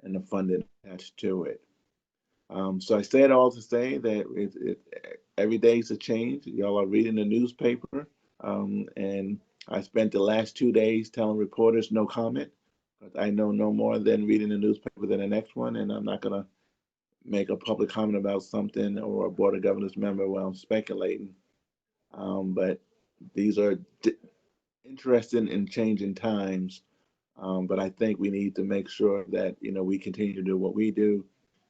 and the funding attached to it. So I say it all to say that every day is a change. Y'all are reading the newspaper, and I spent the last 2 days telling reporters no comment, because I know no more than reading the newspaper than the next one, and I'm not gonna make a public comment about something or a board of governors member while I'm speculating. But these are interesting and changing times. But I think we need to make sure that we continue to do what we do,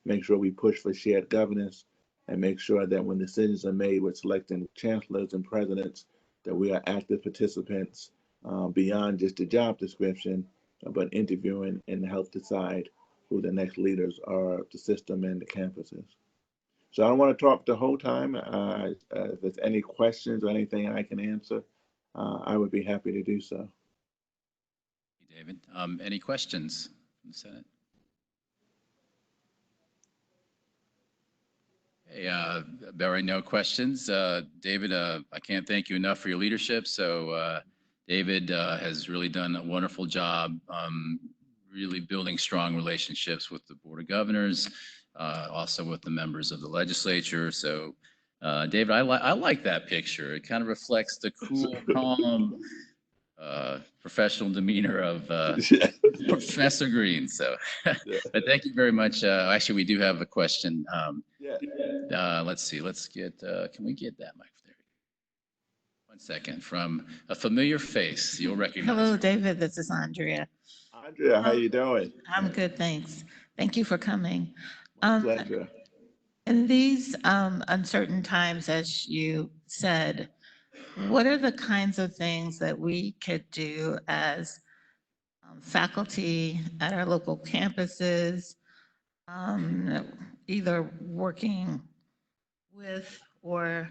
make sure we push for shared governance, and make sure that when decisions are made with selecting chancellors and presidents, that we are active participants beyond just the job description, but interviewing and help decide who the next leaders are of the system and the campuses. So I don't want to talk the whole time. If there's any questions or anything I can answer, I would be happy to do so. David. Any questions from the Senate? Hey, Barry, no questions. David, I can't thank you enough for your leadership. So David has really done a wonderful job really building strong relationships with the Board of Governors, also with the members of the legislature. So David, I like that picture. It kind of reflects the cool, calm, professional demeanor of Professor Green. So, but thank you very much. Actually, we do have a question. Let's see. Let's get. Can we get that mic there? 1 second. From a familiar face, you'll recognize. Hello, David. This is Andrea. Andrea, how you doing? I'm good, thanks. Thank you for coming. Pleasure. In these uncertain times, as you said, what are the kinds of things that we could do as faculty at our local campuses, either working with or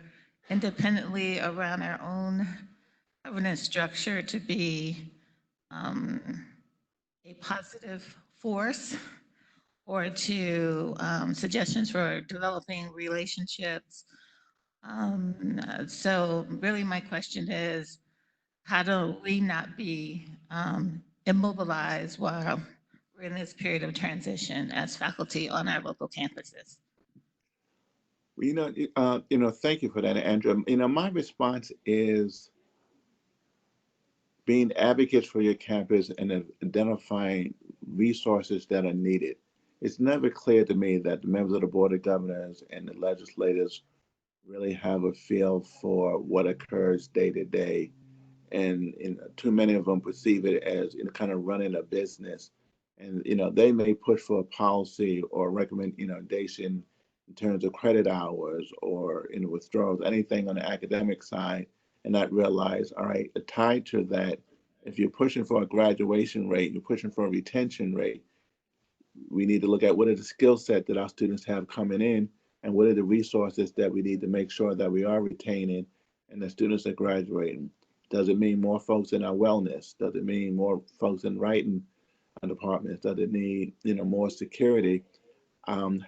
independently around our own governance structure to be a positive force, or to suggestions for developing relationships? So really my question is, how do we not be immobilized while we're in this period of transition as faculty on our local campuses? Well, thank you for that, Andrea. My response is being advocates for your campus and identifying resources that are needed. It's never clear to me that the members of the Board of Governors and the legislators really have a feel for what occurs day to day. And too many of them perceive it as kind of running a business. And they may push for a policy or recommendation in terms of credit hours or withdrawals, anything on the academic side, and not realize, all right, tied to that, if you're pushing for a graduation rate, you're pushing for a retention rate, we need to look at what are the skill set that our students have coming in, and what are the resources that we need to make sure that we are retaining and the students are graduating. Does it mean more folks in our wellness? Does it mean more folks in writing departments? Does it need more security?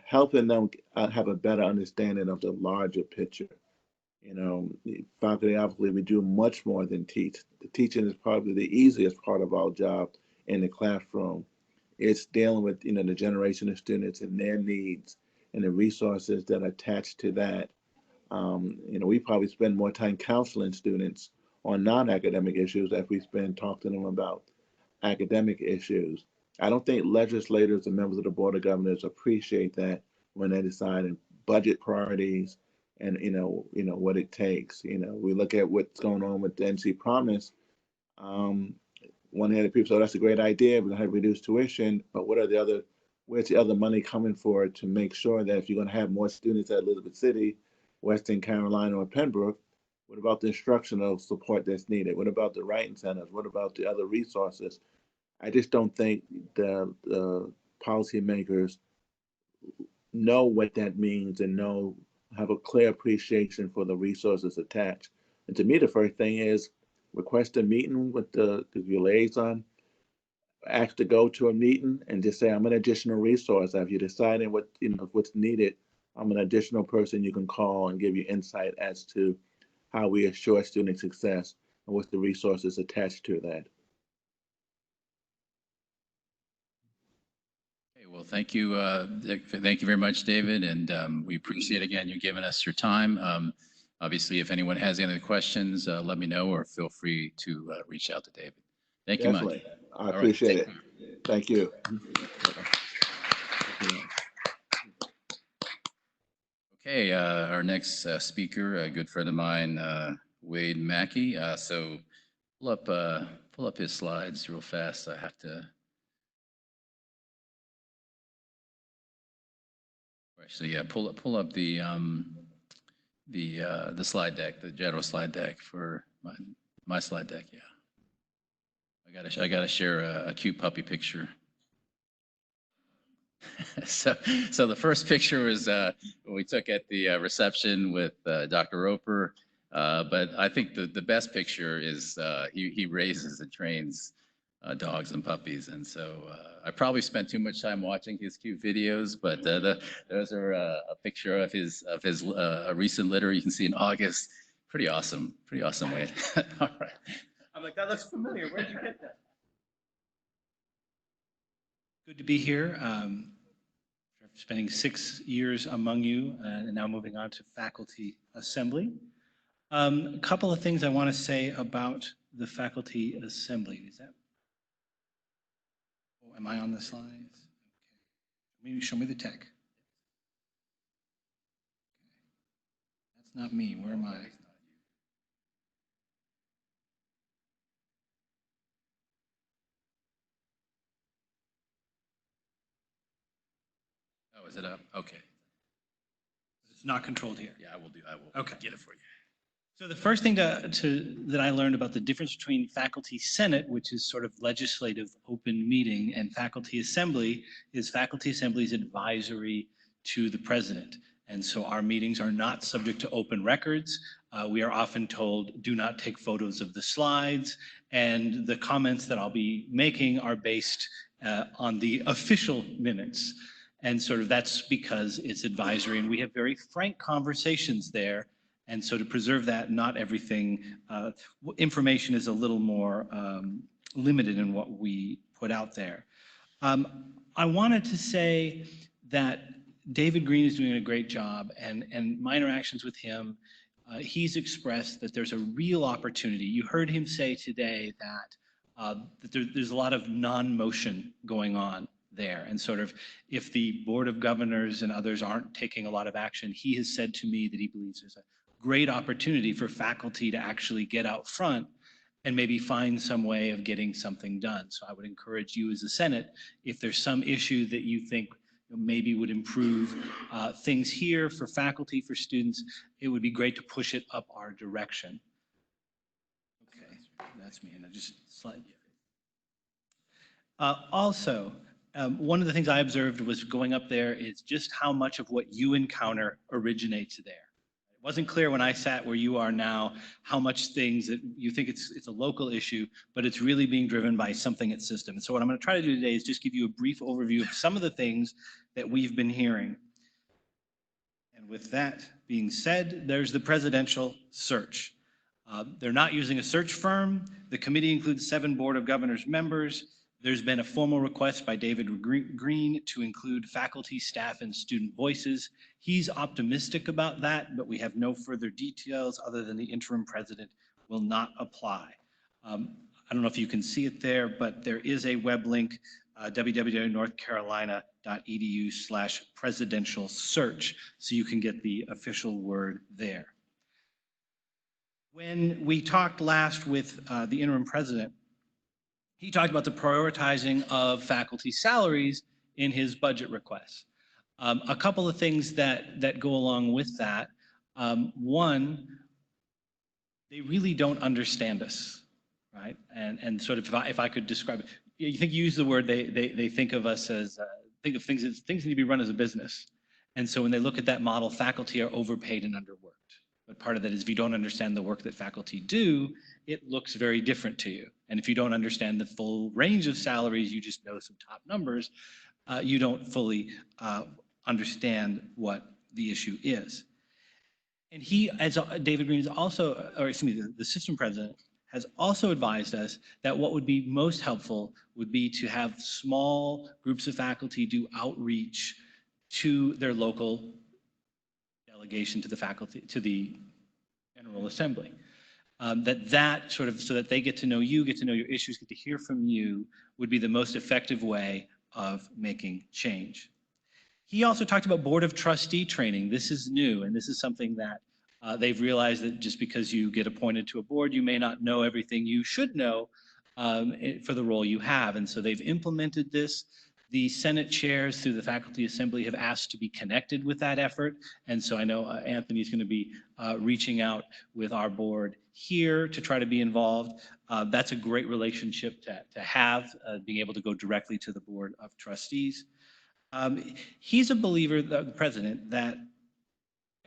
Helping them have a better understanding of the larger picture. Faculty, obviously, we do much more than teach. The teaching is probably the easiest part of our job in the classroom. It's dealing with the generation of students and their needs and the resources that are attached to that. We probably spend more time counseling students on non-academic issues as we spend talking to them about academic issues. I don't think legislators and members of the Board of Governors appreciate that when they're deciding budget priorities and what it takes. We look at what's going on with the NC Promise. One hand, people say, that's a great idea. We're going to have reduced tuition, but where's the other money coming for to make sure that if you're going to have more students at Elizabeth City, Western Carolina, or Pembroke, what about the instructional support that's needed? What about the writing centers? What about the other resources? I just don't think the policymakers know what that means and have a clear appreciation for the resources attached. And to me, the first thing is request a meeting with your liaison, ask to go to a meeting and just say, I'm an additional resource. If you deciding what's needed, I'm an additional person you can call and give you insight as to how we assure student success and what's the resources attached to that. Okay, well, Well, thank you. Thank you very much, David. And we appreciate, again, you giving us your time. Obviously, if anyone has any other questions, let me know or feel free to reach out to David. Thank you much. Definitely. I All right, appreciate take it. care. Thank you. Okay, our next speaker, a good friend of mine, Wade Mackey. So pull up his slides real fast. I have to. Actually, yeah, pull up the slide deck, the general slide deck for my slide deck. Yeah, I gotta share a cute puppy picture. So the first picture was we took at the reception with Dr. Roper. But I think the best picture is he raises and trains dogs and puppies. And so I probably spent too much time watching his cute videos, but those are a picture of his a recent litter you can see in August. Pretty awesome, Wade. All right. I'm like, that looks familiar. Where'd you get that? Good to be here. Spending 6 years among you and now moving on to faculty assembly. A couple of things I want to say about the faculty assembly. Is that? Oh, am I on the slides? Okay. Maybe show me the tech. That's not me. Where am I? Oh, is it up? Okay. It's not controlled here. Yeah, I will Okay. get it for you. So the first thing that I learned about the difference between faculty senate, which is sort of legislative open meeting, and faculty assembly is advisory to the president. And so our meetings are not subject to open records. We are often told, do not take photos of the slides. And the comments that I'll be making are based on the official minutes. And sort of that's because it's advisory and we have very frank conversations there. And so to preserve that, not everything, information is a little more limited in what we put out there. I wanted to say that David Green is doing a great job, and my interactions with him, he's expressed that there's a real opportunity. You heard him say today that there's a lot of non-motion going on there. And sort of if the Board of Governors and others aren't taking a lot of action, he has said to me that he believes there's a great opportunity for faculty to actually get out front and maybe find some way of getting something done. So I would encourage you as a Senate, if there's some issue that you think maybe would improve things here for faculty, for students, it would be great to push it up our direction. Okay, that's me, and I just slide. Also, one of the things I observed was going up there is just how much of what you encounter originates there. It wasn't clear when I sat where you are now how much things that you think it's a local issue, but it's really being driven by something at system. And so what I'm going to try to do today is just give you a brief overview of some of the things that we've been hearing. And with that being said, there's the presidential search. They're not using a search firm. The committee includes 7 Board of Governors members. There's been a formal request by David Green to include faculty, staff, and student voices. He's optimistic about that, but we have no further details other than the interim president will not apply. I don't know if you can see it there, but there is a web link, www.northcarolina.edu/presidential search, so you can get the official word there. When we talked last with the interim president, he talked about the prioritizing of faculty salaries in his budget requests. A couple of things that go along with that. One, they really don't understand us, right? And sort of if I could describe it, you think you use the word, they think of us as, think of things as things need to be run as a business. And so when they look at that model, faculty are overpaid and underworked. But part of that is if you don't understand the work that faculty do, it looks very different to you. And if you don't understand the full range of salaries, you just know some top numbers, you don't fully understand what the issue is. And he, as David Green is also, or excuse me, the system president has also advised us that what would be most helpful would be to have small groups of faculty do outreach to their local delegation, to the faculty, to the General Assembly. That sort of, so that they get to know you, get to know your issues, get to hear from you, would be the most effective way of making change. He also talked about Board of Trustee training. This is new, and this is something that they've realized that just because you get appointed to a board, you may not know everything you should know for the role you have. And so they've implemented this. The Senate chairs through the Faculty Assembly have asked to be connected with that effort. And so I know Anthony's going to be reaching out with our board here to try to be involved. That's a great relationship to have, being able to go directly to the Board of Trustees. He's a believer, the president, that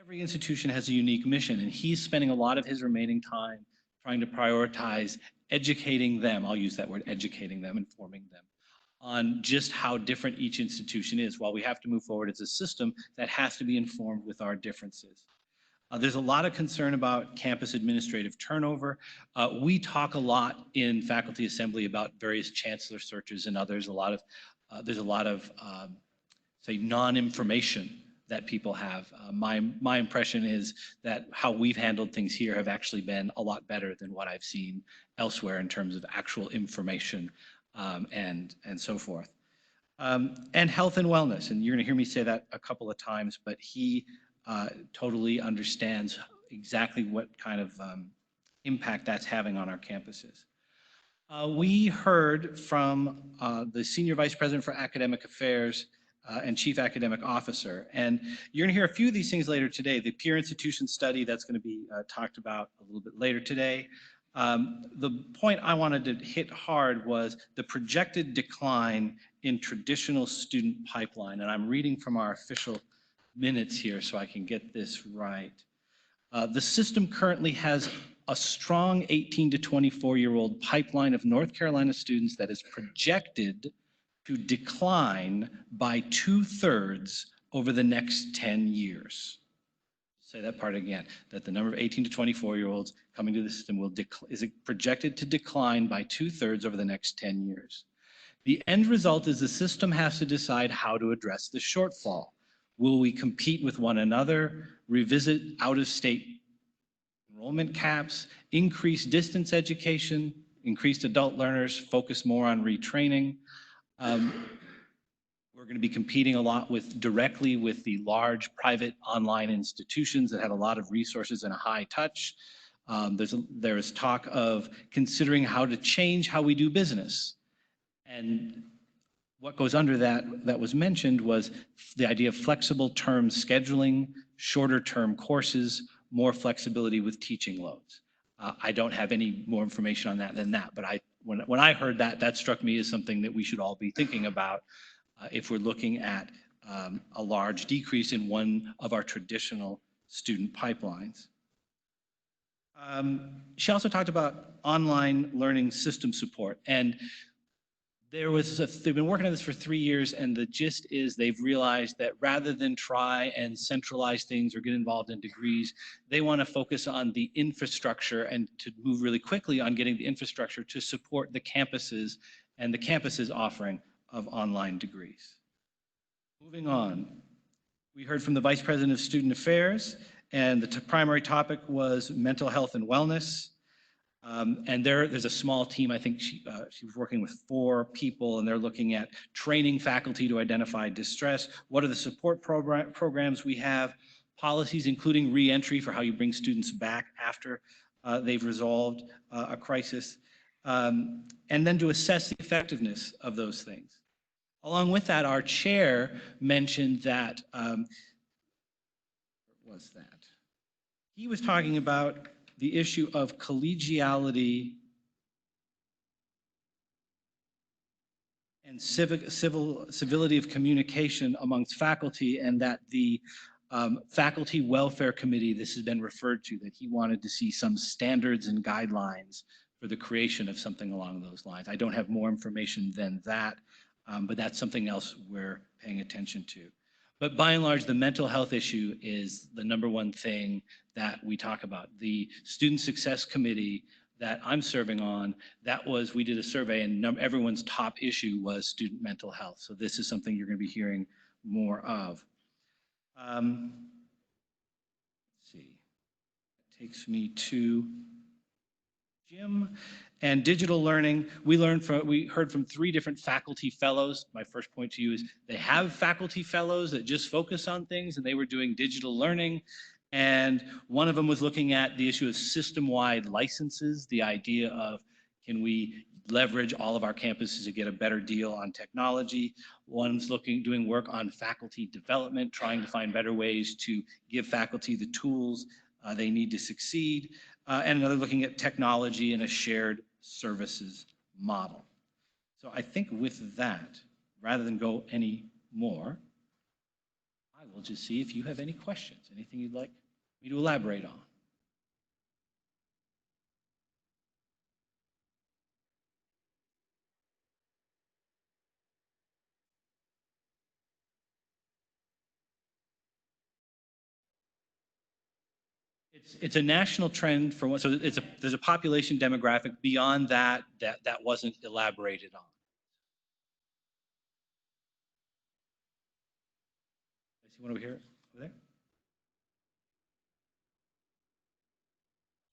every institution has a unique mission, and he's spending a lot of his remaining time trying to prioritize educating them, I'll use that word, educating them, informing them, on just how different each institution is. While we have to move forward as a system, that has to be informed with our differences. There's a lot of concern about campus administrative turnover. We talk a lot in Faculty Assembly about various chancellor searches and others. There's a lot of say, non-information that people have. My impression is that how we've handled things here have actually been a lot better than what I've seen elsewhere in terms of actual information and so forth. And health and wellness, and you're going to hear me say that a couple of times, but he totally understands exactly what kind of impact that's having on our campuses. We heard from the Senior Vice President for Academic Affairs and Chief Academic Officer. And you're going to hear a few of these things later today. The peer institution study, that's going to be talked about a little bit later today. The point I wanted to hit hard was the projected decline in traditional student pipeline. And I'm reading from our official minutes here so I can get this right. The system currently has a strong 18 to 24-year-old pipeline of North Carolina students that is projected to decline by 2/3 over the next 10 years. Say that part again, that the number of 18 to 24-year-olds coming to the system is projected to decline by 2/3 over the next 10 years. The end result is the system has to decide how to address the shortfall. Will we compete with one another, revisit out-of-state enrollment caps, increase distance education, increased adult learners, focus more on retraining? We're going to be competing a lot directly with the large private online institutions that have a lot of resources and a high touch. There's talk of considering how to change how we do business. And what goes under that was mentioned was the idea of flexible term scheduling, shorter term courses, more flexibility with teaching loads. I don't have any more information on that than that, but when I heard that, that struck me as something that we should all be thinking about if we're looking at a large decrease in one of our traditional student pipelines. She also talked about online learning system support, and they've been working on this for 3 years, and the gist is they've realized that rather than try and centralize things or get involved in degrees, they want to focus on the infrastructure and to move really quickly on getting the infrastructure to support the campuses and the campuses offering of online degrees. Moving on, we heard from the Vice President of Student Affairs, and the primary topic was mental health and wellness. And there's a small team, I think she was working with 4 people, and they're looking at training faculty to identify distress. What are the support programs we have? Policies, including re-entry for how you bring students back after they've resolved a crisis. And then to assess the effectiveness of those things. Along with that, our chair mentioned that, what was that? He was talking about the issue of collegiality and civility of communication amongst faculty, and that the Faculty Welfare Committee, this has been referred to, that he wanted to see some standards and guidelines for the creation of something along those lines. I don't have more information than that, but that's something else we're paying attention to. But by and large, the mental health issue is the #1 thing that we talk about. The Student Success Committee that I'm serving on, we did a survey and everyone's top issue was student mental health. So this is something you're going to be hearing more of. Let's see, that takes me to Jim. And digital learning, we heard from 3 different faculty fellows. My first point to you is they have faculty fellows that just focus on things, and they were doing digital learning. And one of them was looking at the issue of system-wide licenses, the idea of, can we leverage all of our campuses to get a better deal on technology? One's doing work on faculty development, trying to find better ways to give faculty the tools they need to succeed. And another looking at technology and a shared services model. So I think with that, rather than go any more, I will just see if you have any questions, anything you'd like me to elaborate on. It's a national trend for what, so there's a population demographic beyond that wasn't elaborated on. I see one over here, over there.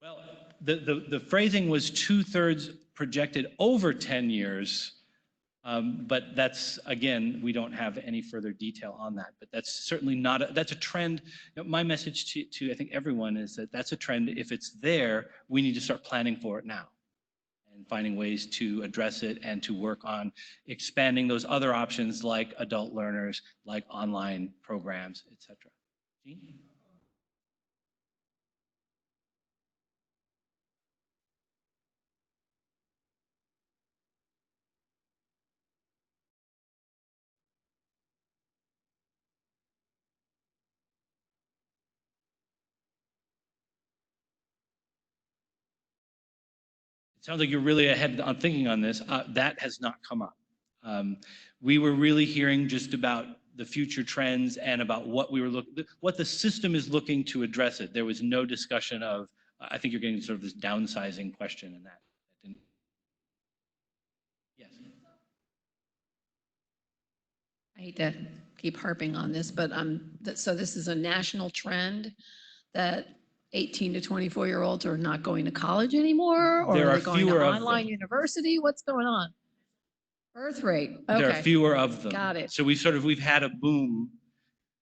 Well, the phrasing was 2/3 projected over 10 years. But that's, again, we don't have any further detail on that, but that's certainly not, that's a trend. My message to I think everyone is that that's a trend. If it's there, we need to start planning for it now and finding ways to address it and to work on expanding those other options like adult learners, like online programs, et cetera. Jean? Sounds like you're really ahead on thinking on this. That has not come up. We were really hearing just about the future trends and about what what the system is looking to address it. There was no discussion of, I think you're getting sort of this downsizing question in that. Yes. I hate to keep harping on this, but so this is a national trend that 18 to 24-year-olds are not going to college anymore, or There are are they going fewer to of online them. university? What's going on? Birth rate. Okay. There are fewer of them. Got it. So we've had a boom,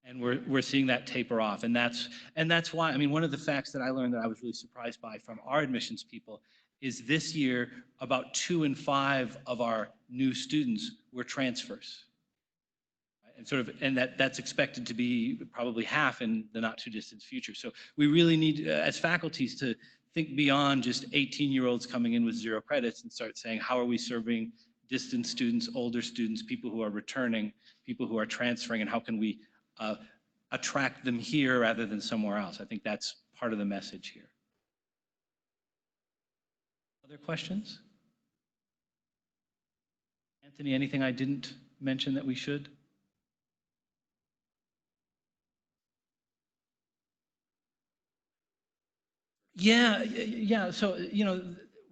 and we're seeing that taper off, and that's why, I mean, one of the facts that I learned that I was really surprised by from our admissions people is this year about 2 in 5 of our new students were transfers. And that's expected to be probably half in the not too distant future. So we really need, as faculties, to think beyond just 18-year-olds coming in with 0 credits and start saying, how are we serving distant students, older students, people who are returning, people who are transferring, and how can we attract them here rather than somewhere else? I think that's part of the message here. Other questions? Anthony, anything I didn't mention that we should? Yeah. So,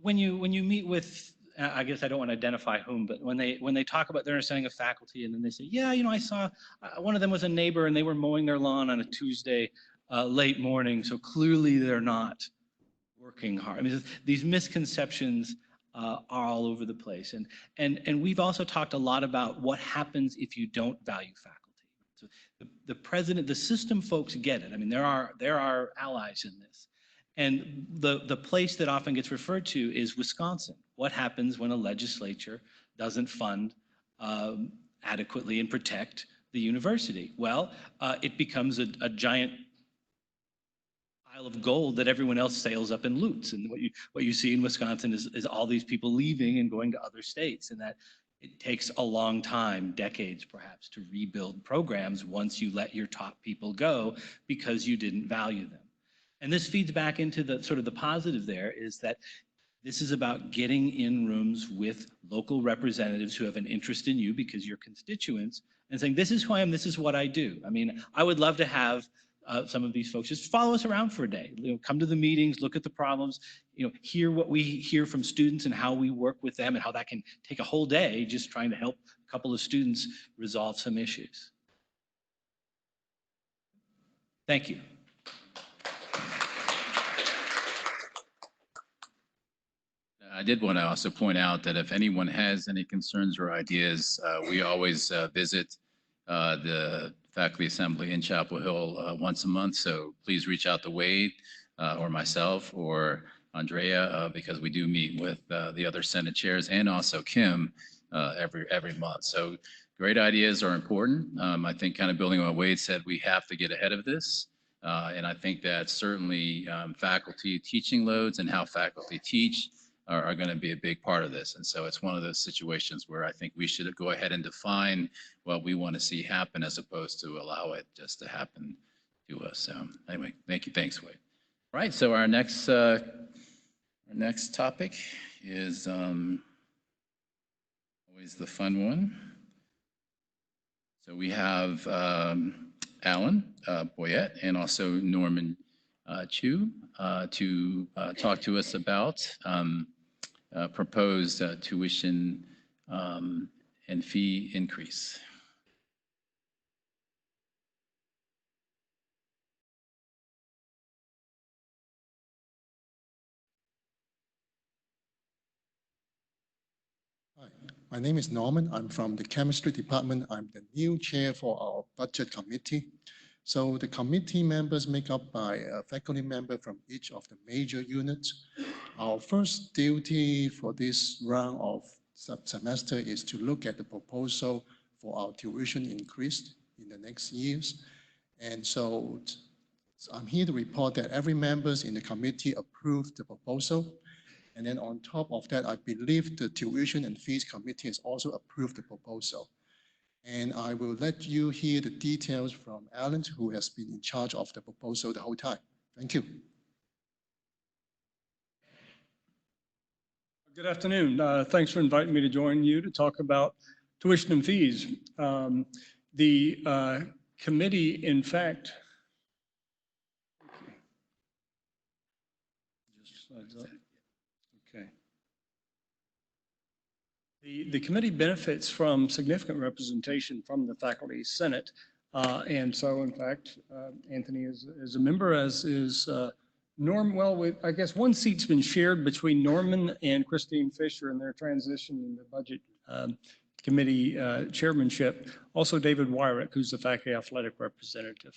when you meet with, I guess I don't want to identify whom, but when they talk about their understanding of faculty, and then they say, yeah, I saw one of them was a neighbor and they were mowing their lawn on a Tuesday late morning. So clearly they're not working hard. I mean, these misconceptions are all over the place. And we've also talked a lot about what happens if you don't value faculty. So the president, the system folks get it. I mean, there are allies in this. And the place that often gets referred to is Wisconsin. What happens when a legislature doesn't fund adequately and protect the university? Well, it becomes a giant pile of gold that everyone else sails up and loots. And what you see in Wisconsin is all these people leaving and going to other states, and that it takes a long time, decades perhaps, to rebuild programs once you let your top people go because you didn't value them. And this feeds back into the sort of the positive there, is that this is about getting in rooms with local representatives who have an interest in you because you're constituents, and saying, this is who I am, this is what I do. I mean, I would love to have some of these folks, just follow us around for a day. Come to the meetings, look at the problems, hear what we hear from students and how we work with them and how that can take a whole day just trying to help a couple of students resolve some issues. Thank you. I did want to also point out that if anyone has any concerns or ideas, we always visit the faculty assembly in Chapel Hill once a month. So please reach out to Wade or myself or Andrea because we do meet with the other Senate chairs and also Kim every month. So great ideas are important. I think kind of building on what Wade said, we have to get ahead of this. And I think that certainly faculty teaching loads and how faculty teach are going to be a big part of this. And so it's one of those situations where I think we should go ahead and define what we want to see happen as opposed to allow it just to happen to us. So anyway, thank you. Thanks, Wade. All right. So our next topic is always the fun one. So we have Alan Boyette and also Norman Chu to talk to us about proposed tuition and fee increase. Hi, my name is Norman. I'm from the chemistry department. I'm the new chair for our budget committee. So the committee members make up by a faculty member from each of the major units. Our first duty for this round of semester is to look at the proposal for our tuition increase in the next years. And so I'm here to report that every members in the committee approved the proposal. And then on top of that, I believe the tuition and fees committee has also approved the proposal. And I will let you hear the details from Alan, who has been in charge of the proposal the whole time. Thank you. Good afternoon. Thanks for inviting me to join you to talk about tuition and fees. The committee, in fact, just slides up. Okay. The committee benefits from significant representation from the faculty senate. And so, in fact, Anthony is a member, as is Norm. Well, I guess one seat's been shared between Norman and Christine Fisher in their transition in the budget committee chairmanship. Also, David Wyrick, who's the faculty athletic representative.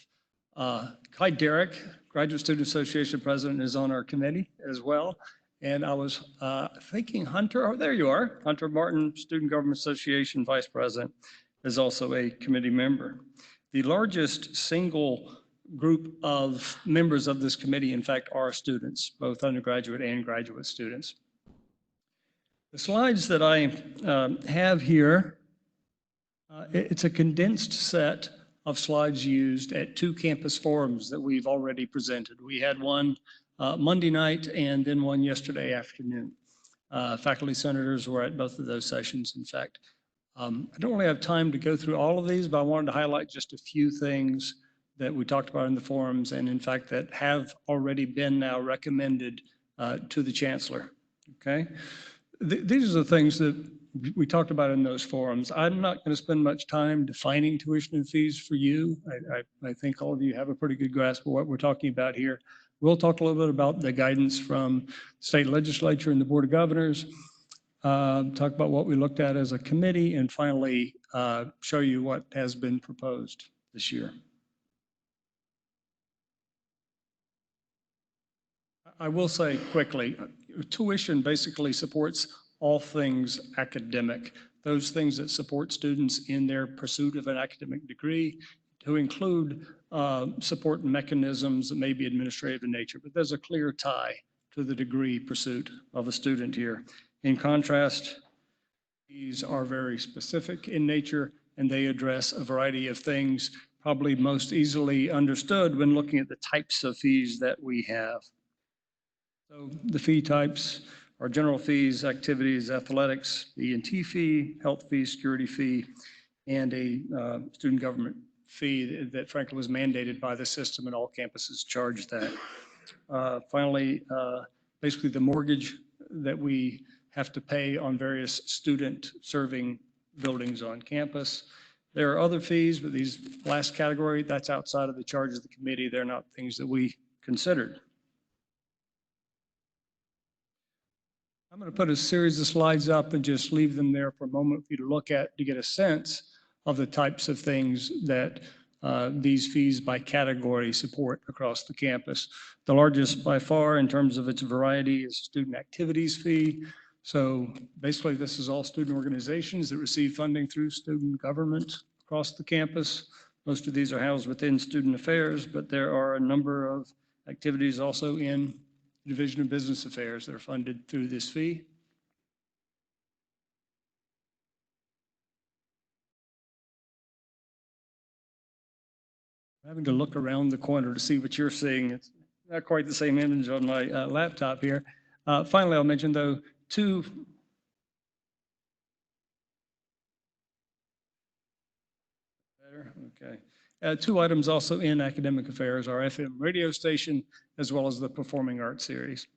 Clyde Derrick, Graduate Student Association president, is on our committee as well. And I was thinking Hunter, oh, there you are. Hunter Martin, Student Government Association Vice President, is also a committee member. The largest single group of members of this committee, in fact, are students, both undergraduate and graduate students. The slides that I have here, it's a condensed set of slides used at 2 campus forums that we've already presented. We had one Monday night and then one yesterday afternoon. Faculty senators were at both of those sessions, in fact. I don't really have time to go through all of these, but I wanted to highlight just a few things that we talked about in the forums and, in fact, that have already been now recommended to the chancellor, okay? These are the things that we talked about in those forums. I'm not going to spend much time defining tuition and fees for you. I think all of you have a pretty good grasp of what we're talking about here. We'll talk a little bit about the guidance from state legislature and the Board of Governors, talk about what we looked at as a committee, and finally show you what has been proposed this year. I will say quickly, tuition basically supports all things academic, those things that support students in their pursuit of an academic degree, to include support mechanisms that may be administrative in nature, but there's a clear tie to the degree pursuit of a student here. In contrast, these are very specific in nature, and they address a variety of things probably most easily understood when looking at the types of fees that we have. So the fee types are general fees, activities, athletics, E&T fee, health fee, security fee, and a student government fee that frankly was mandated by the system, and all campuses charge that. Finally, basically the mortgage that we have to pay on various student-serving buildings on campus. There are other fees, but these last category, that's outside of the charge of the committee. They're not things that we considered. I'm going to put a series of slides up and just leave them there for a moment for you to look at to get a sense of the types of things that these fees by category support across the campus. The largest by far in terms of its variety is student activities fee. So basically this is all student organizations that receive funding through student government across the campus. Most of these are housed within student affairs, but there are a number of activities also in Division of Business Affairs that are funded through this fee. I'm having to look around the corner to see what you're seeing. It's not quite the same image on my laptop here. Finally, I'll mention though, two items also in academic affairs, our FM radio station, as well as the Performing Arts Series.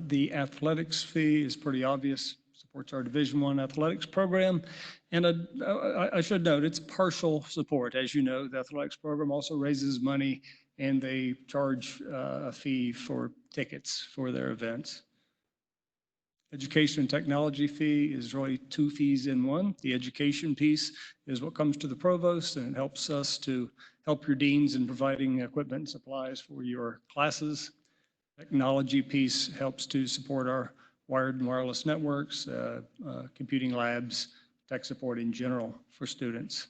The athletics fee is pretty obvious, supports our Division I athletics program. And I should note, it's partial support. As you know, the athletics program also raises money and they charge a fee for tickets for their events. Education and technology fee is really two fees in one. The education piece is what comes to the provost, and it helps us to help your deans in providing equipment and supplies for your classes. Technology piece helps to support our wired and wireless networks, computing labs, tech support in general for students.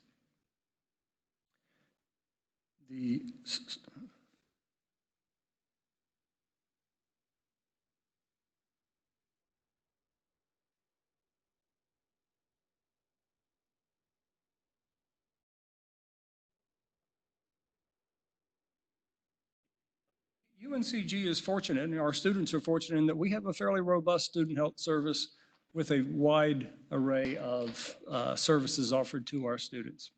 UNCG is fortunate, and our students are fortunate in that we have a fairly robust student health service with a wide array of services offered to our students.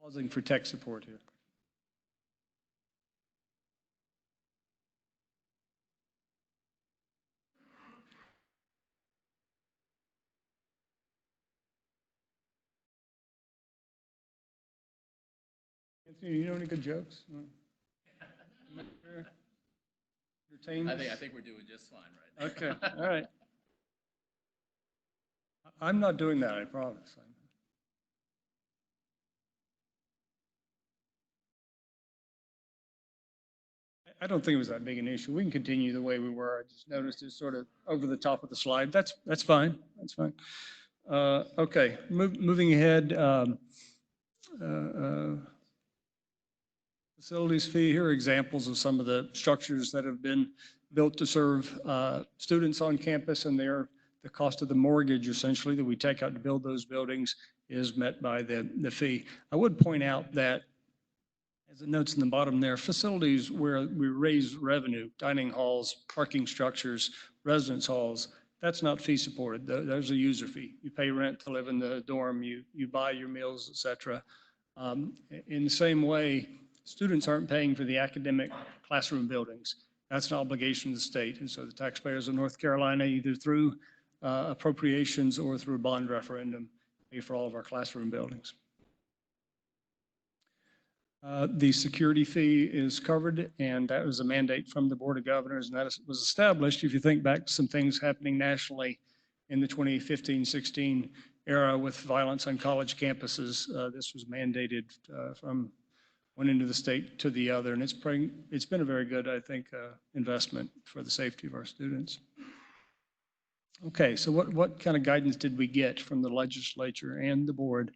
Pausing for tech support here. Anthony, you know any good jokes? I think we're doing just fine right now. Okay, all right. I'm not doing that, I promise. I don't think it was that big an issue. We can continue the way we were. I just noticed it's sort of over the top of the slide. That's fine. That's fine. Okay, moving ahead. Facilities fee, here are examples of some of the structures that have been built to serve students on campus, and the cost of the mortgage essentially that we take out to build those buildings is met by the fee. I would point out that, as it notes in the bottom there, facilities where we raise revenue, dining halls, parking structures, residence halls, that's not fee supported. There's a user fee. You pay rent to live in the dorm, you buy your meals, et cetera. In the same way, students aren't paying for the academic classroom buildings. That's an obligation of the state. And so the taxpayers of North Carolina, either through appropriations or through a bond referendum, pay for all of our classroom buildings. The security fee is covered, and that was a mandate from the Board of Governors, and that was established, if you think back to some things happening nationally in the 2015-16 era with violence on college campuses. This was mandated from one end of the state to the other, and it's been a very good, I think, investment for the safety of our students. Okay, so what kind of guidance did we get from the legislature and the board?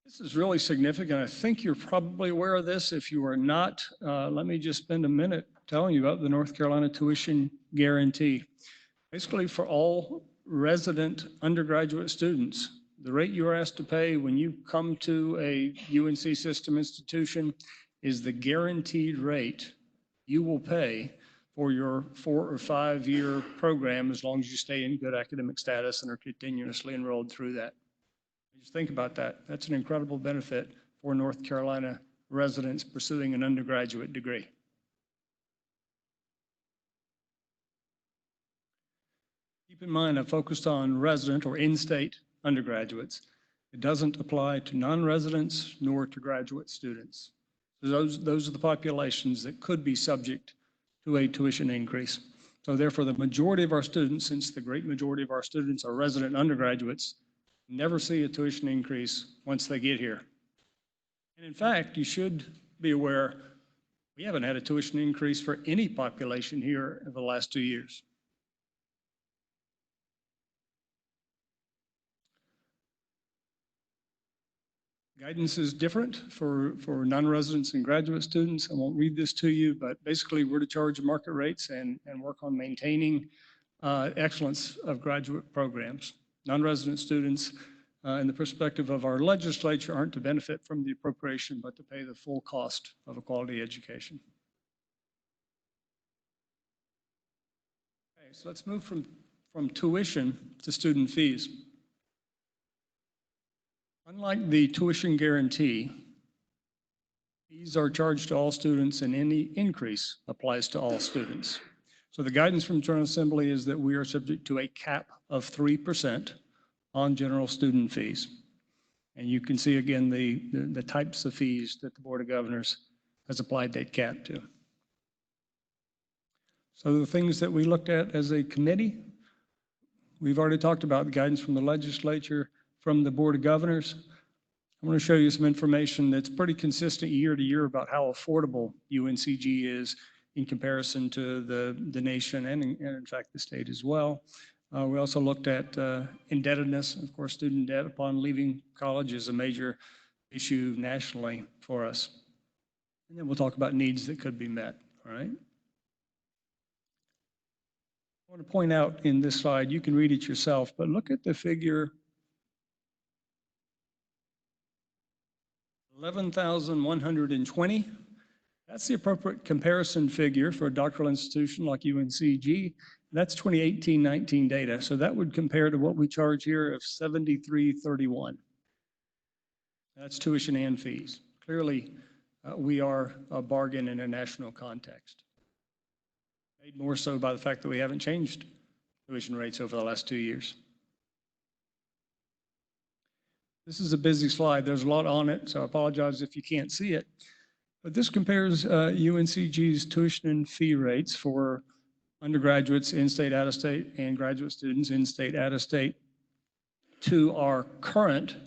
This is really significant. I think you're probably aware of this. If you are not, let me just spend a minute telling you about the North Carolina tuition guarantee. Basically, for all resident undergraduate students, the rate you are asked to pay when you come to a UNC system institution is the guaranteed rate you will pay for your 4 or 5 year program, as long as you stay in good academic status and are continuously enrolled through that. Just think about that. That's an incredible benefit for North Carolina residents pursuing an undergraduate degree. Keep in mind, I focused on resident or in-state undergraduates. It doesn't apply to non-residents nor to graduate students. Those are the populations that could be subject to a tuition increase. So therefore, the majority of our students, since the great majority of our students are resident undergraduates, never see a tuition increase once they get here. And in fact, you should be aware, we haven't had a tuition increase for any population here in the last 2 years. Guidance is different for non-residents and graduate students. I won't read this to you, but basically we're to charge market rates and work on maintaining excellence of graduate programs. Non-resident students, in the perspective of our legislature, aren't to benefit from the appropriation, but to pay the full cost of a quality education. Okay, so let's move from tuition to student fees. Unlike the tuition guarantee, fees are charged to all students and any increase applies to all students. So the guidance from the General Assembly is that we are subject to a cap of 3% on general student fees. And you can see again the types of fees that the Board of Governors has applied that cap to. So the things that we looked at as a committee, we've already talked about the guidance from the legislature, from the Board of Governors. I'm going to show you some information that's pretty consistent year to year about how affordable UNCG is in comparison to the nation and in fact the state as well. We also looked at indebtedness. Of course, student debt upon leaving college is a major issue nationally for us. And then we'll talk about needs that could be met, all right? I want to point out in this slide, you can read it yourself, but look at the figure 11,120. That's the appropriate comparison figure for a doctoral institution like UNCG. That's 2018-19 data. So that would compare to what we charge here of $73.31. That's tuition and fees. Clearly, we are a bargain in a national context. Made more so by the fact that we haven't changed tuition rates over the last 2 years. This is a busy slide. There's a lot on it, so I apologize if you can't see it. But this compares UNCG's tuition and fee rates for undergraduates in-state, out-of-state, and graduate students in-state, out-of-state to our current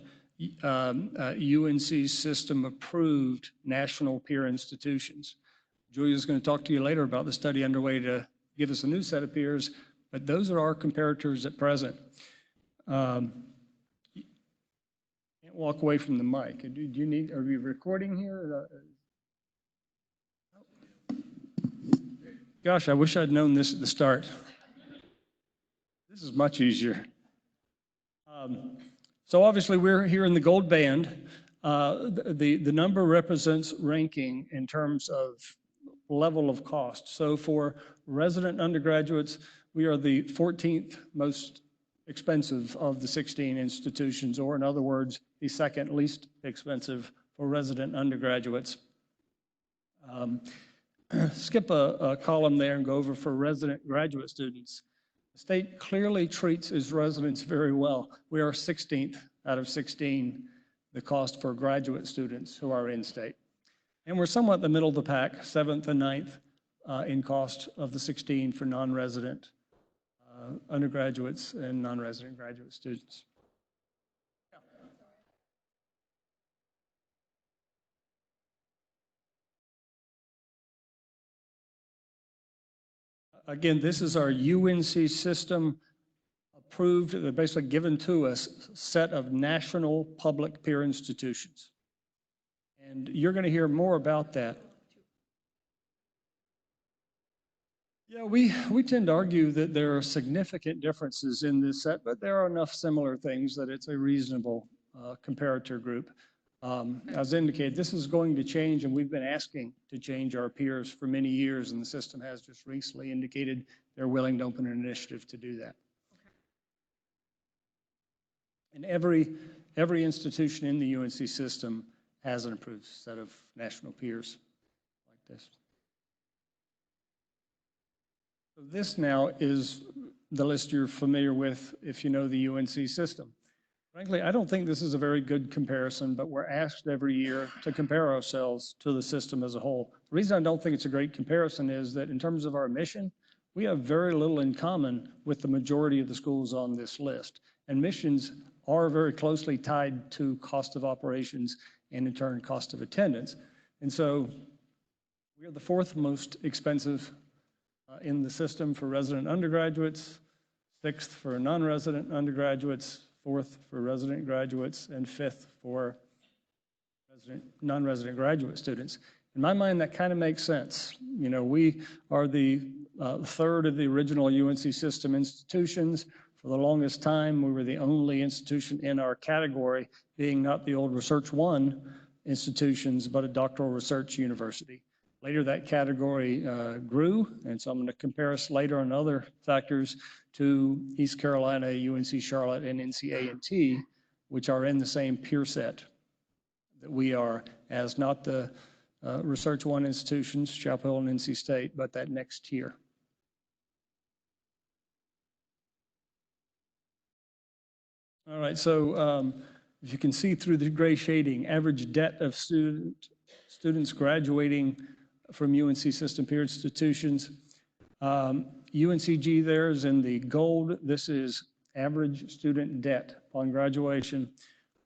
UNC system-approved national peer institutions. Julia's going to talk to you later about the study underway to give us a new set of peers, but those are our comparators at present. Can't walk away from the mic. Do you need, are we recording here? Gosh, I wish I'd known this at the start. This is much easier. So obviously we're here in the gold band. The number represents ranking in terms of level of cost. So for resident undergraduates, we are the 14th most expensive of the 16 institutions, or in other words, the second least expensive for resident undergraduates. Skip a column there and go over for resident graduate students. The state clearly treats its residents very well. We are 16th out of 16, the cost for graduate students who are in-state. And we're somewhat in the middle of the pack, 7th and 9th in cost of the 16 for non-resident undergraduates and non-resident graduate students. Again, this is our UNC system approved, basically given to us, set of national public peer institutions. And you're going to hear more about that. Yeah, we tend to argue that there are significant differences in this set, but there are enough similar things that it's a reasonable comparator group. As indicated, this is going to change, and we've been asking to change our peers for many years, and the system has just recently indicated they're willing to open an initiative to do that. And every institution in the UNC system has an approved set of national peers like this. So this now is the list you're familiar with if you know the UNC system. Frankly, I don't think this is a very good comparison, but we're asked every year to compare ourselves to the system as a whole. The reason I don't think it's a great comparison is that in terms of our mission, we have very little in common with the majority of the schools on this list. And missions are very closely tied to cost of operations and in turn cost of attendance. And so we are the fourth most expensive in the system for resident undergraduates, sixth for non-resident undergraduates, fourth for resident graduates, and fifth for non-resident graduate students. In my mind, that kind of makes sense. You know, we are the third of the original UNC system institutions. For the longest time, we were the only institution in our category, being not the old Research One institutions, but a doctoral research university. Later, that category grew, and so I'm going to compare us later on other factors to East Carolina, UNC Charlotte, and NC which are in the same peer set that we are, as not the Research One institutions, Chapel Hill and NC State, but that next tier. All right, so if you can see through the gray shading, average debt of students graduating from UNC system peer institutions. UNCG there is in the gold. This is average student debt upon graduation.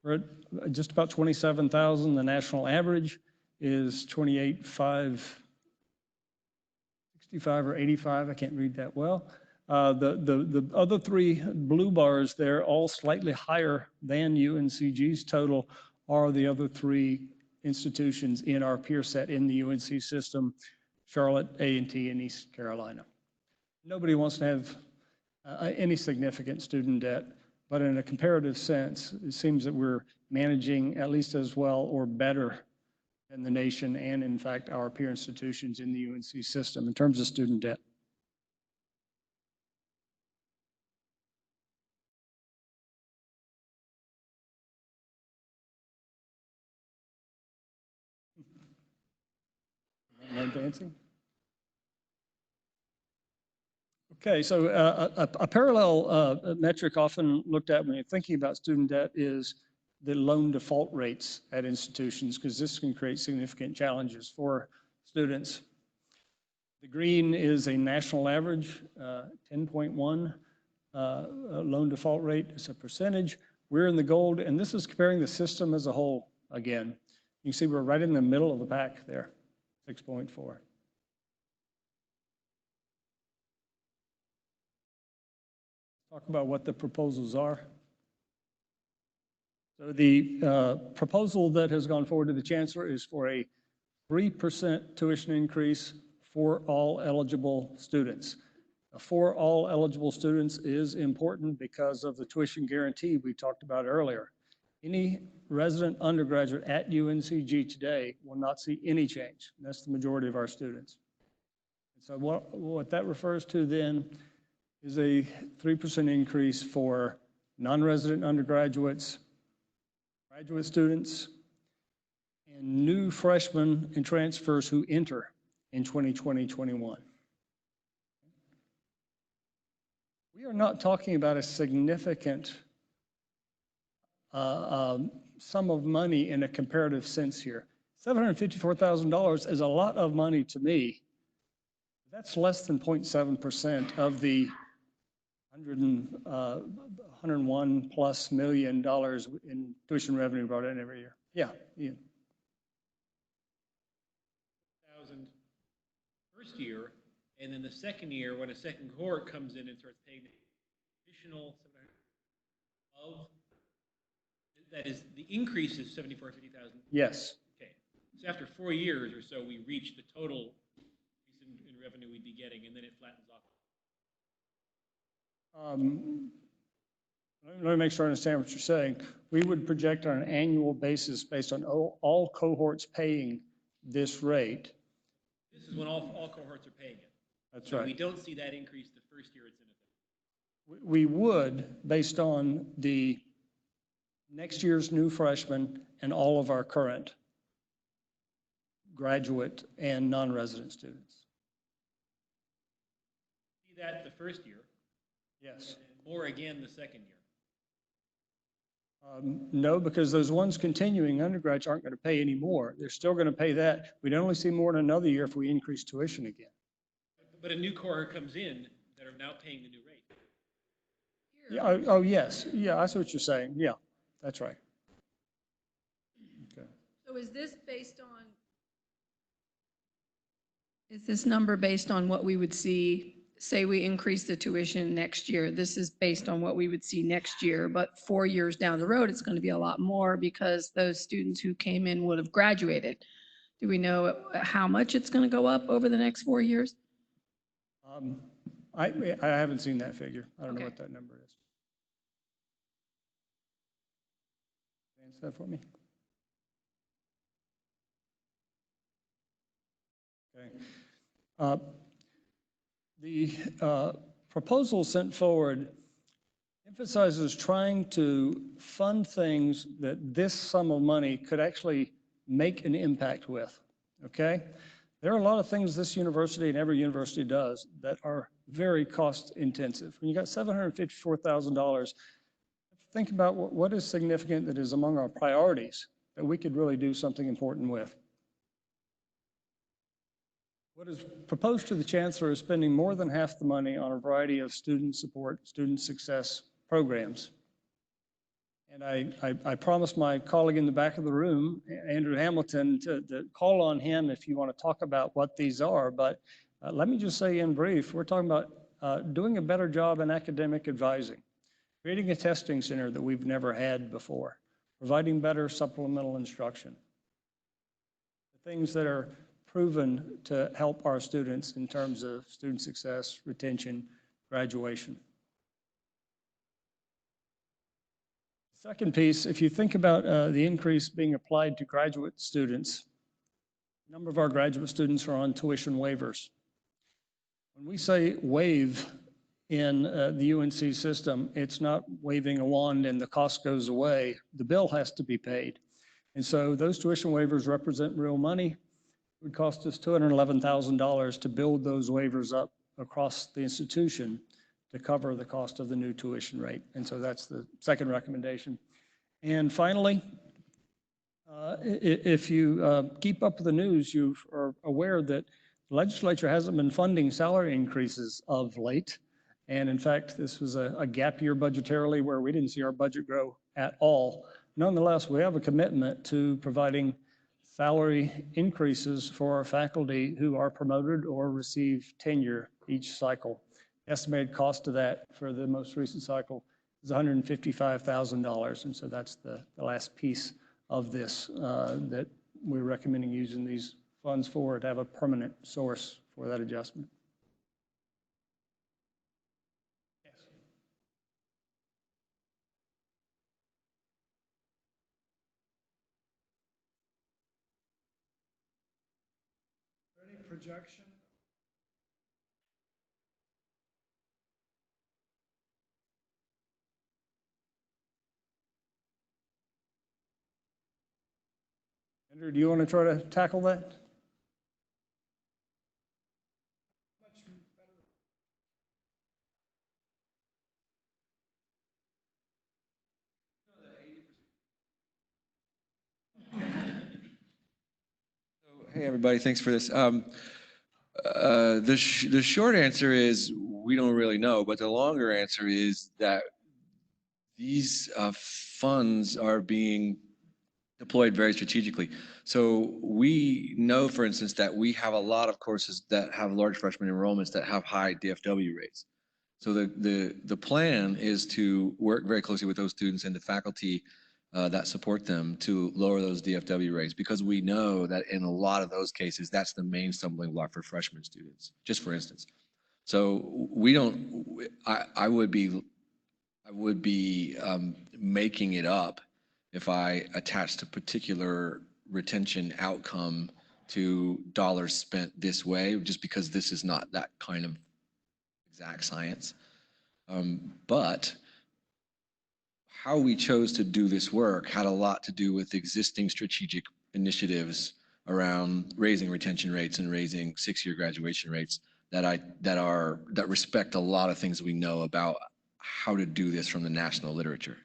We're at just about 27,000. The national average is 28,565 or 85. I can't read that well. The other three blue bars there, all slightly higher than UNCG's total, are the other three institutions in our peer set in the UNC system, Charlotte, A&T, and East Carolina. Nobody wants to have any significant student debt, but in a comparative sense, it seems that we're managing at least as well or better than the nation and, in fact, our peer institutions in the UNC system in terms of student debt. Advancing. Okay, so a parallel metric often looked at when you're thinking about student debt is the loan default rates at institutions, because this can create significant challenges for students. The green is a national average, 10.1 loan default rate as a percentage. We're in the gold, and this is comparing the system as a whole again. You can see we're right in the middle of the pack there. 6.4. Talk about what the proposals are. So the proposal that has gone forward to the chancellor is for a 3% tuition increase for all eligible students. For all eligible students is important because of the tuition guarantee we talked about earlier. Any resident undergraduate at UNCG today will not see any change. That's the majority of our students. And so what that refers to then is a 3% increase for non-resident undergraduates, graduate students, and new freshmen and transfers who enter in 2020-21. We are not talking about a significant sum of money in a comparative sense here. $754,000 is a lot of money to me. That's less than 0.7% of the $101 plus million in tuition revenue brought in every year. Yeah, Ian. First year, and then the second year, when a second cohort comes in and starts paying the additional of that is the increase is 50,000. Yes. Okay. So after 4 years or so, we reach the total increase in revenue we'd be getting, and then it flattens off. Let me make sure I understand what you're saying. We would project on an annual basis based on all cohorts paying this rate. This is when all cohorts are paying it. That's So we right. don't see that increase the first year it's in effect. We would, based on the next year's new freshmen and all of our current graduate and non-resident students. See that the first year, Yes. and more again the second year. No, because those ones continuing undergrads aren't going to pay any more. They're still going to pay that. We'd only see more in another year if we increase tuition again. But a new cohort comes in that are now paying the new rate. Yeah, oh, yes. Yeah, I see what you're saying. Yeah, that's right. Okay. So is this based on, is this number based on what we would see, say we increase the tuition next year? This is based on what we would see next year, but 4 years down the road, it's going to be a lot more because those students who came in would have graduated. Do we know how much it's going to go up over the next 4 years? I haven't seen that figure. I don't know Okay. what that number is. Answer that for me. Okay. The proposal sent forward emphasizes trying to fund things that this sum of money could actually make an impact with, okay? There are a lot of things this university and every university does that are very cost intensive. When you got $754,000, think about what is significant that is among our priorities that we could really do something important with. What is proposed to the chancellor is spending more than half the money on a variety of student support, student success programs. And I promised my colleague in the back of the room, Andrew Hamilton, to call on him if you want to talk about what these are. But let me just say in brief, we're talking about doing a better job in academic advising, creating a testing center that we've never had before, providing better supplemental instruction, the things that are proven to help our students in terms of student success, retention, graduation. Second piece, if you think about the increase being applied to graduate students, a number of our graduate students are on tuition waivers. When we say waive in the UNC system, it's not waving a wand and the cost goes away. The bill has to be paid. And so those tuition waivers represent real money. It would cost us $211,000 to build those waivers up across the institution to cover the cost of the new tuition rate. And so that's the second recommendation. And finally, if you keep up with the news, you are aware that the legislature hasn't been funding salary increases of late. And in fact, this was a gap year budgetarily where we didn't see our budget grow at all. Nonetheless, we have a commitment to providing salary increases for our faculty who are promoted or receive tenure each cycle. Estimated cost of that for the most recent cycle is $155,000. And so that's the last piece of this that we're recommending using these funds for, to have a permanent source for that adjustment. Yes. Any projection? Andrew, do you want to try to tackle that? Hey, everybody, thanks for this. The short answer is we don't really know, but the longer answer is that these funds are being deployed very strategically. So we know, for instance, that we have a lot of courses that have large freshman enrollments that have high DFW rates. So the plan is to work very closely with those students and the faculty that support them to lower those DFW rates, because we know that in a lot of those cases, that's the main stumbling block for freshman students, just for instance. So we don't, I I would be making it up if I attached a particular retention outcome to dollars spent this way, just because this is not that kind of exact science. But how we chose to do this work had a lot to do with existing strategic initiatives around raising retention rates and raising six-year graduation rates that respect a lot of things we know about how to do this from the national literature.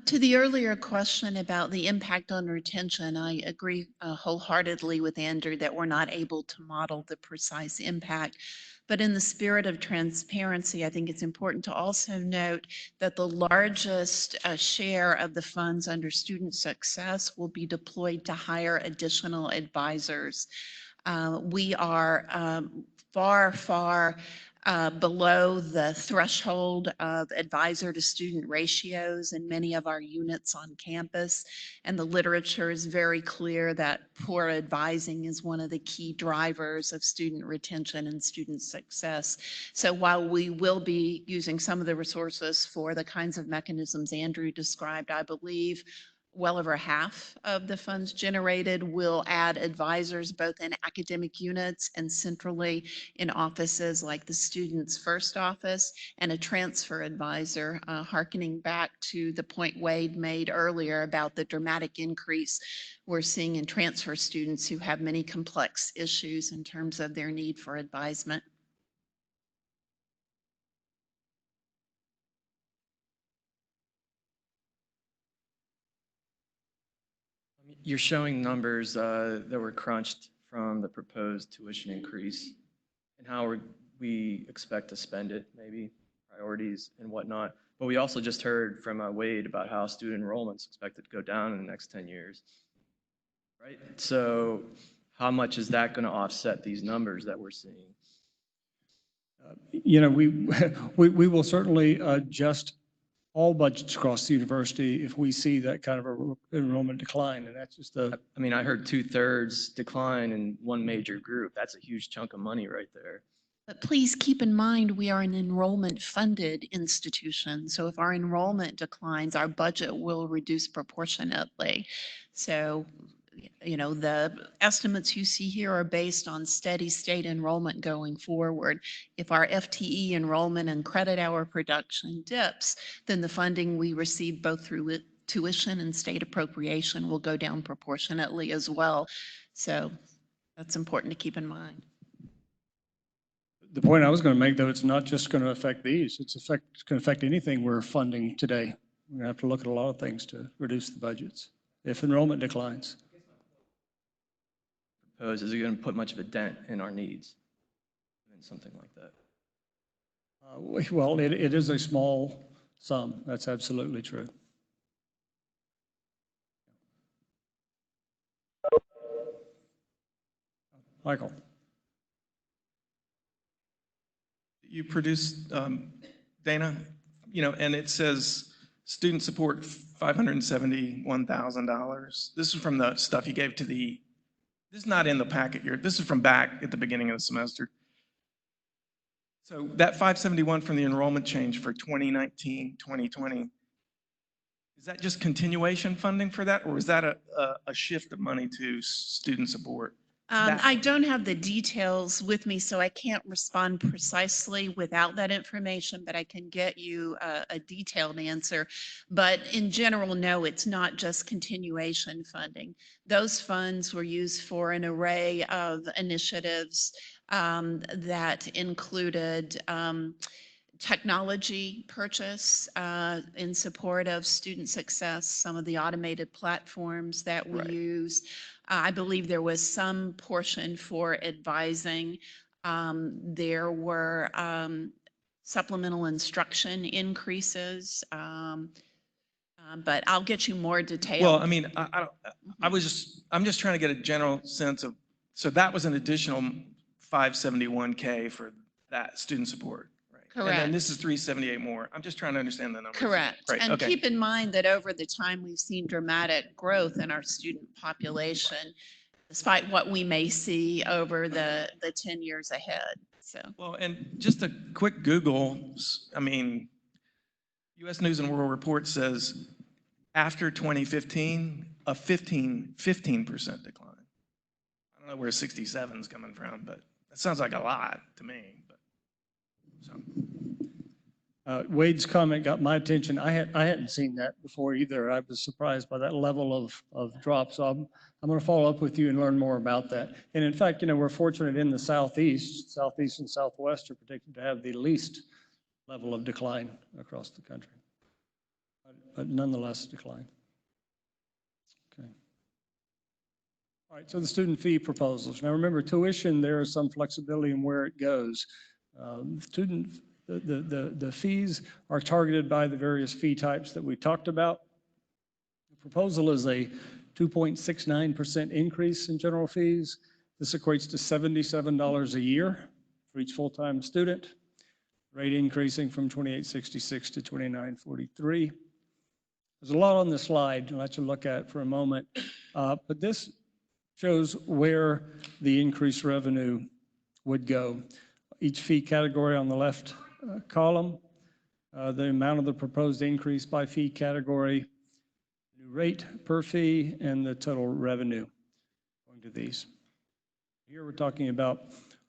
To the earlier question about the impact on retention, I agree wholeheartedly with Andrew that we're not able to model the precise impact. But in the spirit of transparency, I think it's important to also note that the largest share of the funds under student success will be deployed to hire additional advisors. We are far below the threshold of advisor to student ratios in many of our units on campus. And the literature is very clear that poor advising is one of the key drivers of student retention and student success. So while we will be using some of the resources for the kinds of mechanisms Andrew described, I believe well over half of the funds generated will add advisors both in academic units and centrally in offices like the Students First office and a transfer advisor, hearkening back to the point Wade made earlier about the dramatic increase we're seeing in transfer students who have many complex issues in terms of their need for advisement. You're showing numbers that were crunched from the proposed tuition increase and how we expect to spend it, maybe priorities and whatnot. But we also just heard from Wade about how student enrollment's expected to go down in the next 10 years, right? So how much is that going to offset these numbers that we're seeing? You know, we will certainly adjust all budgets across the university if we see that kind of a enrollment decline, and that's just a. I mean, I heard 2/3 decline in one major group. That's a huge chunk of money right there. But please keep in mind, we are an enrollment-funded institution. So if our enrollment declines, our budget will reduce proportionately. So, you know, the estimates you see here are based on steady state enrollment going forward. If our FTE enrollment and credit hour production dips, then the funding we receive both through tuition and state appropriation will go down proportionately as well. So that's important to keep in mind. The point I was going to make, though, it's not just going to affect these. It's going to affect anything we're funding today. We're going to have to look at a lot of things to reduce the budgets if enrollment declines. Is it going to put much of a dent in our needs in something like that? Well, it is a small sum. That's absolutely true. Michael. You produced, Dana, you know, and it says student support $571,000. This is from the stuff you gave to the, this is not in the packet here. This is from back at the beginning of the semester. So that 571 from the enrollment change for 2019, 2020, is that just continuation funding for that, or is that a shift of money to student support? I don't have the details with me, so I can't respond precisely without that information, but I can get you a detailed answer. But in general, no, it's not just continuation funding. Those funds were used for an array of initiatives that included technology purchase in support of student success, some of the automated platforms that we use. I believe there was some portion for advising. There were supplemental instruction increases, but I'll get you more detail. Well, I mean, I'm just trying to get a general sense of, so that was an additional 571K for that student support, right? And then Correct. this is 378 more. I'm just trying to understand the numbers. Correct. Right, And okay. keep in mind that over the time, we've seen dramatic growth in our student population, despite what we may see over the 10 years ahead. So, Well, and just a quick Google, I mean, US News and World Report says after 2015, a 15% decline. I don't know where 67 is coming from, but that sounds like a lot to me. But so. Wade's comment got my attention. I hadn't seen that before either. I was surprised by that level of drop. So I'm going to follow up with you and learn more about that. And in fact, we're fortunate in the Southeast and Southwest are predicted to have the least level of decline across the country, but nonetheless decline. Okay. All right, so the student fee proposals. Now remember, tuition, there is some flexibility in where it goes. The fees are targeted by the various fee types that we talked about. The proposal is a 2.69% increase in general fees. This equates to $77 a year for each full-time student, rate increasing from $28.66 to $29.43. There's a lot on this slide I'll let you look at for a moment, but this shows where the increased revenue would go. Each fee category on the left column, the amount of the proposed increase by fee category, new rate per fee, and the total revenue going to these. Here we're talking about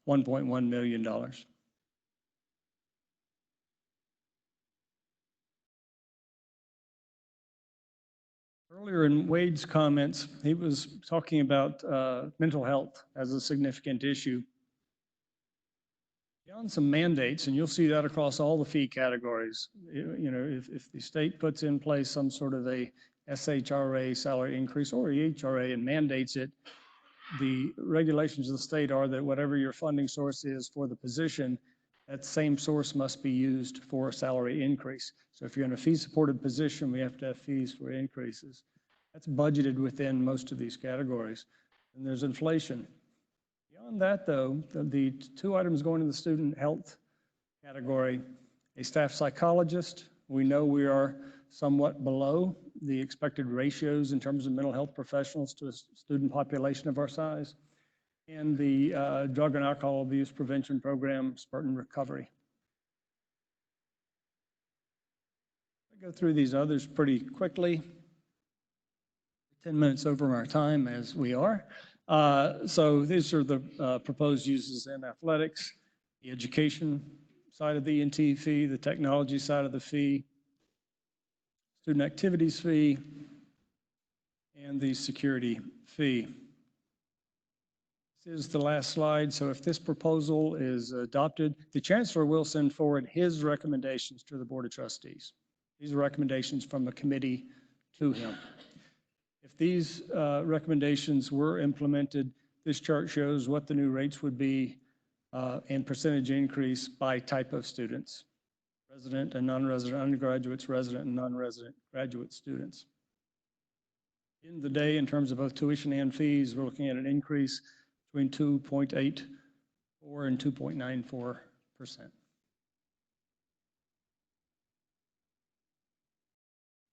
$1.1 million. Earlier in Wade's comments, he was talking about mental health as a significant issue. Beyond some mandates, and you'll see that across all the fee categories, if the state puts in place some sort of a SHRA salary increase or EHRA and mandates it, the regulations of the state are that whatever your funding source is for the position, that same source must be used for a salary increase. So if you're in a fee-supported position, we have to have fees for increases. That's budgeted within most of these categories. And there's inflation. Beyond that, though, the two items going to the student health category, a staff psychologist. We know we are somewhat below the expected ratios in terms of mental health professionals to a student population of our size, and the drug and alcohol abuse prevention program, Spartan Recovery. I go through these others pretty quickly. 10 minutes over our time as we are. So these are the proposed uses in athletics, the education side of the ENT fee, the technology side of the fee, student activities fee, and the security fee. This is the last slide. So if this proposal is adopted, the chancellor will send forward his recommendations to the Board of Trustees. These are recommendations from the committee to him. If these recommendations were implemented, this chart shows what the new rates would be and percentage increase by type of students, resident and non-resident undergraduates, resident and non-resident graduate students. In the day, in terms of both tuition and fees, we're looking at an increase between 2.84 and 2.94%.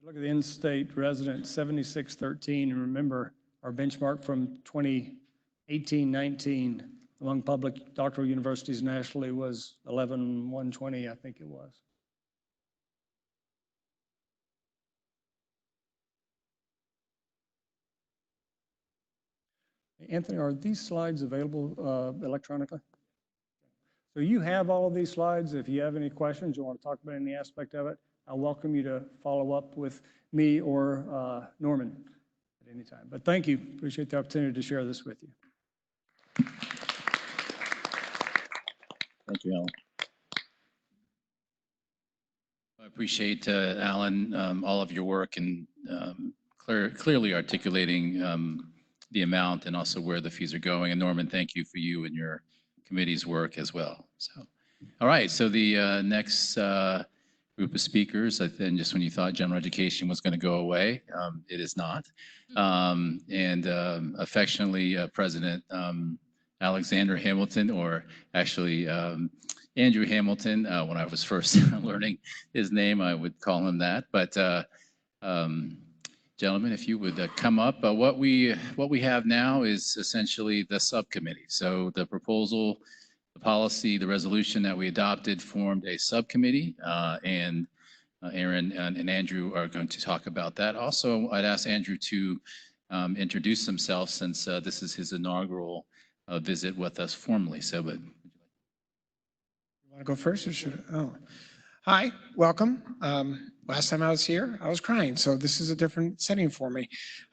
Look at the in-state resident, 7613, and remember our benchmark from 2018-19 among public doctoral universities nationally was 11,120, I think it was. Anthony, are these slides available electronically? So you have all of these slides. If you have any questions, you want to talk about any aspect of it, I welcome you to follow up with me or Norman at any time. But thank you. Appreciate the opportunity to share this with you. Thank you, Alan. I appreciate, Alan, all of your work and clearly articulating the amount and also where the fees are going. And Norman, thank you for you and your committee's work as well. So, all right. So the next group of speakers, and just when you thought general education was going to go away, it is not. And affectionately, President Alexander Hamilton, or actually Andrew Hamilton. When I was first learning his name, I would call him that. But gentlemen, if you would come up. What we have now is essentially the subcommittee. So the proposal, the policy, the resolution that we adopted formed a subcommittee, and Aaron and Andrew are going to talk about that. Also, I'd ask Andrew to introduce himself, since this is his inaugural visit with us formally. So, but you want to go first, or should I? Oh, hi, welcome. Last time I was here, I was crying, so this is a different setting for me.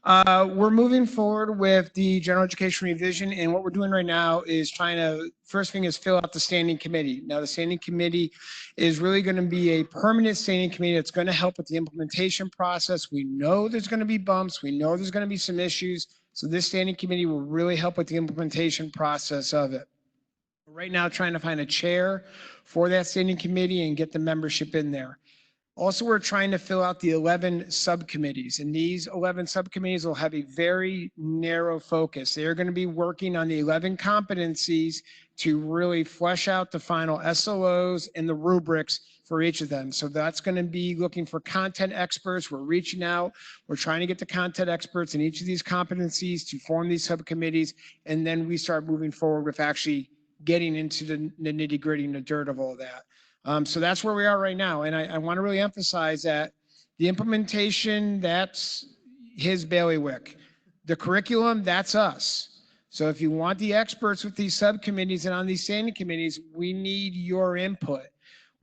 We're moving forward with the general education revision, and what we're doing right now is trying to, first thing is fill out the standing committee. Now, the standing committee is really going to be a permanent standing committee that's going to help with the implementation process. We know there's going to be bumps. We know there's going to be some issues. So this standing committee will really help with the implementation process of it. We're right now trying to find a chair for that standing committee and get the membership in there. Also, we're trying to fill out the 11 subcommittees, and these 11 subcommittees will have a very narrow focus. They're going to be working on the 11 competencies to really flesh out the final SLOs and the rubrics for each of them. So that's going to be looking for content experts. We're reaching out. We're trying to get the content experts in each of these competencies to form these subcommittees, and then we start moving forward with actually getting into the nitty-gritty and the dirt of all that. So that's where we are right now. And I want to really emphasize that the implementation, that's his bailiwick. The curriculum, that's us. So if you want the experts with these subcommittees and on these standing committees, we need your input.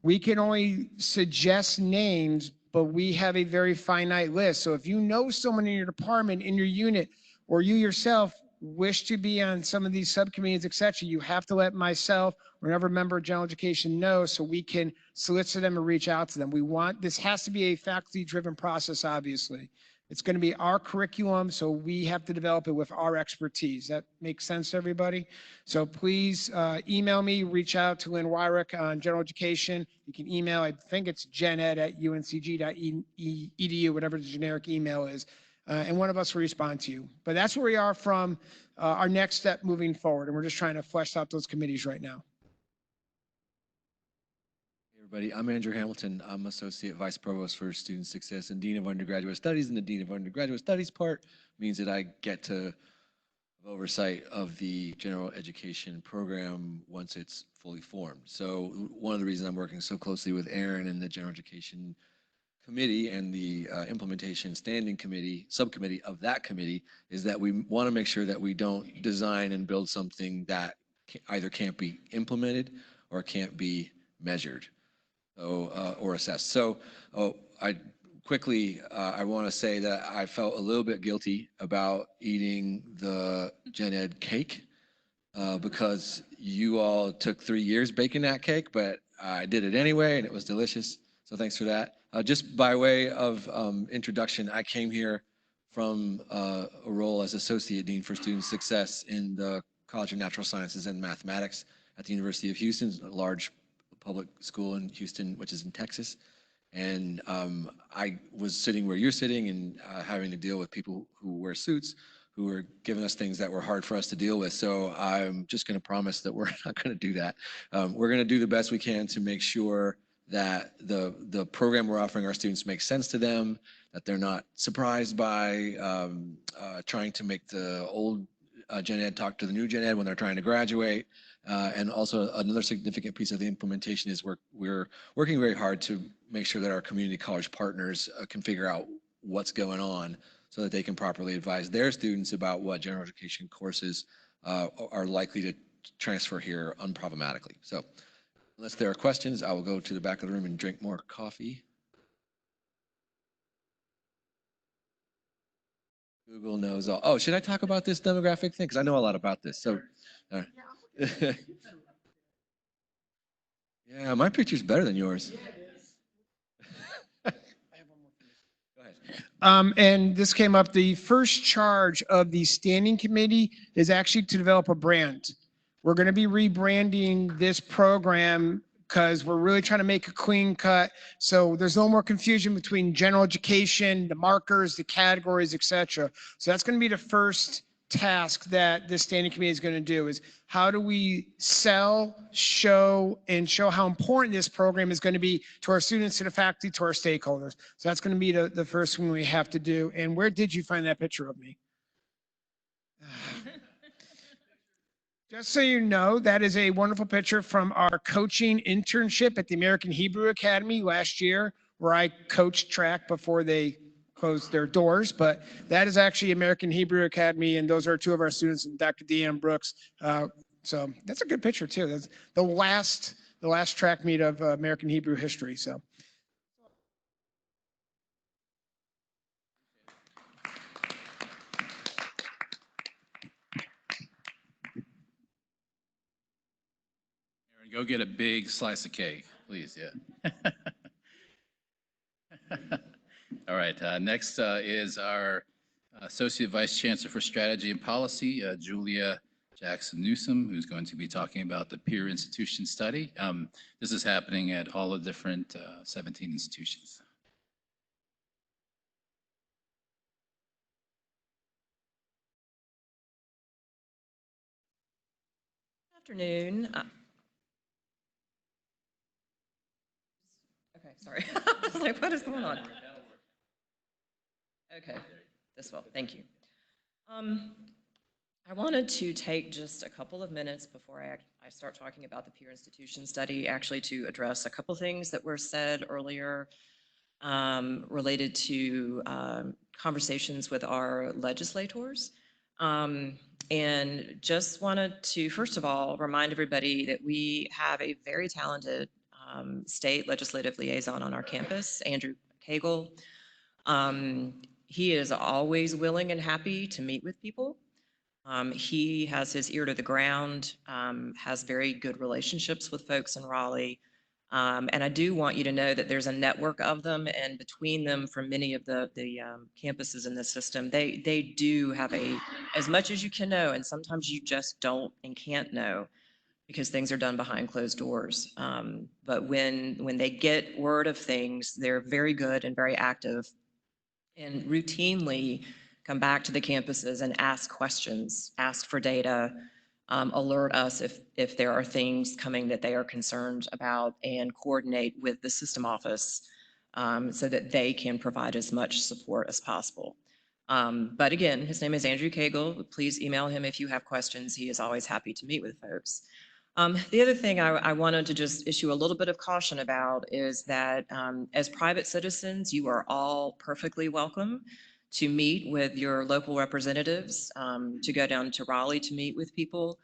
We can only suggest names, but we have a very finite list. So if you know someone in your department, in your unit, or you yourself wish to be on some of these subcommittees, et cetera, you have to let myself or another member of general education know so we can solicit them and reach out to them. This has to be a faculty-driven process, obviously. It's going to be our curriculum, so we have to develop it with our expertise. That makes sense to everybody? So please email me, reach out to Lynn Wyrick on general education. You can email, I think it's gened@uncg.edu, whatever the generic email is. And one of us will respond to you. But that's where we are from our next step moving forward. And we're just trying to flesh out those committees right now. Hey everybody, I'm Andrew Hamilton. I'm Associate Vice Provost for Student Success and Dean of Undergraduate Studies. And the Dean of Undergraduate Studies part means that I get to have oversight of the general education program once it's fully formed. So one of the reasons I'm working so closely with Aaron and the general education committee and the implementation standing committee, subcommittee of that committee, is that we want to make sure that we don't design and build something that either can't be implemented or can't be measured or assessed. So I want to say that I felt a little bit guilty about eating the Gen Ed cake because you all took 3 years baking that cake, but I did it anyway and it was delicious. So thanks for that. Just by way of introduction, I came here from a role as Associate Dean for Student Success in the College of Natural Sciences and Mathematics at the University of Houston, a large public school in Houston, which is in Texas. And I was sitting where you're sitting and having to deal with people who wear suits, who are giving us things that were hard for us to deal with. So I'm just going to promise that we're not going to do that. We're going to do the best we can to make sure that the program we're offering our students makes sense to them, that they're not surprised by trying to make the old Gen Ed talk to the new Gen Ed when they're trying to graduate. And also another significant piece of the implementation is we're working very hard to make sure that our community college partners can figure out what's going on so that they can properly advise their students about what general education courses are likely to transfer here unproblematically. So unless there are questions, I will go to the back of the room and drink more coffee. Google knows all. Oh, should I talk about this demographic thing? Because I know a lot about this. So, yeah, my picture's better than yours. And this came up, the first charge of the standing committee is actually to develop a brand. We're going to be rebranding this program because we're really trying to make a clean cut. So there's no more confusion between general education, the markers, the categories, et cetera. So that's going to be the first task that this standing committee is going to do, is how do we sell, show, and show how important this program is going to be to our students, to the faculty, to our stakeholders. So that's going to be the first thing we have to do. And where did you find that picture of me? Just so you know, that is a wonderful picture from our coaching internship at the American Hebrew Academy last year, where I coached track before they closed their doors. But that is actually American Hebrew Academy, and those are two of our students, Dr. Deanne Brooks. So that's a good picture too. That's the last track meet of American Hebrew history. So. Go get a big slice of cake, please. Yeah. All right. Next is our Associate Vice Chancellor for Strategy and Policy, Julia Jackson Newsom, who's going to be talking about the peer institution study. This is happening at all the different 17 institutions. Good afternoon. Okay, sorry. I was like, what is going on? Okay, this will, thank you. I wanted to take just a couple of minutes before I start talking about the peer institution study, actually to address a couple things that were said earlier related to conversations with our legislators. And just wanted to, first of all, remind everybody that we have a very talented state legislative liaison on our campus, Andrew Cagle. He is always willing and happy to meet with people. He has his ear to the ground, has very good relationships with folks in Raleigh. And I do want you to know that there's a network of them, and between them, from many of the campuses in the system, they do have as much as you can know, and sometimes you just don't and can't know, because things are done behind closed doors. But when they get word of things, they're very good and very active, and routinely come back to the campuses and ask questions, ask for data, alert us if there are things coming that they are concerned about, and coordinate with the system office so that they can provide as much support as possible. But again, his name is Andrew Cagle. Please email him if you have questions. He is always happy to meet with folks. The other thing I wanted to just issue a little bit of caution about is that as private citizens, you are all perfectly welcome to meet with your local representatives, to go down to Raleigh to meet with people.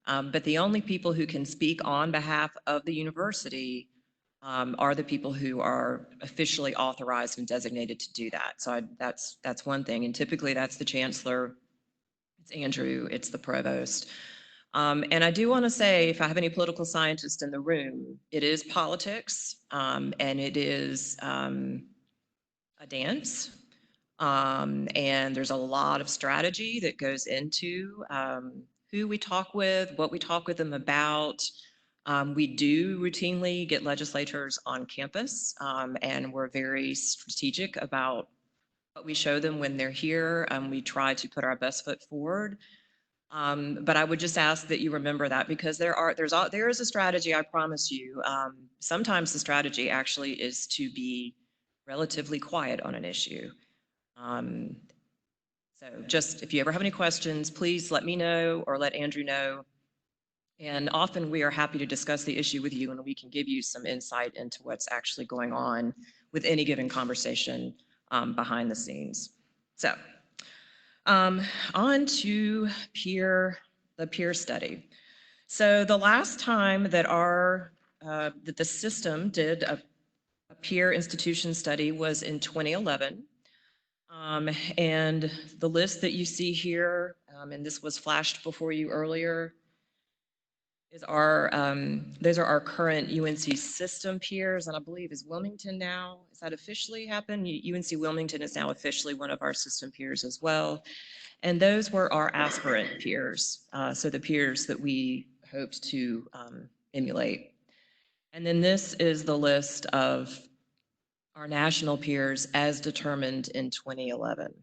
But the only people who can speak on behalf of the university are the people who are officially authorized and designated to do that. So that's one thing. And typically that's the chancellor, it's Andrew, it's the provost. And I do want to say, if I have any political scientists in the room, it is politics, and it is a dance. And there's a lot of strategy that goes into who we talk with, what we talk with them about. We do routinely get legislators on campus, and we're very strategic about what we show them when they're here. We try to put our best foot forward. But I would just ask that you remember that, because there is a strategy, I promise you. Sometimes the strategy actually is to be relatively quiet on an issue. So just, if you ever have any questions, please let me know or let Andrew know. And often we are happy to discuss the issue with you, and we can give you some insight into what's actually going on with any given conversation behind the scenes. So On to the peer study. So the last time that that the system did a peer institution study was in 2011. And the list that you see here, and this was flashed before you earlier, is those are our current UNC system peers, and I believe is Wilmington now. Is that officially happened? UNC Wilmington is now officially one of our system peers as well. And those were our aspirant peers, so the peers that we hoped to emulate. And then this is the list of our national peers as determined in 2011.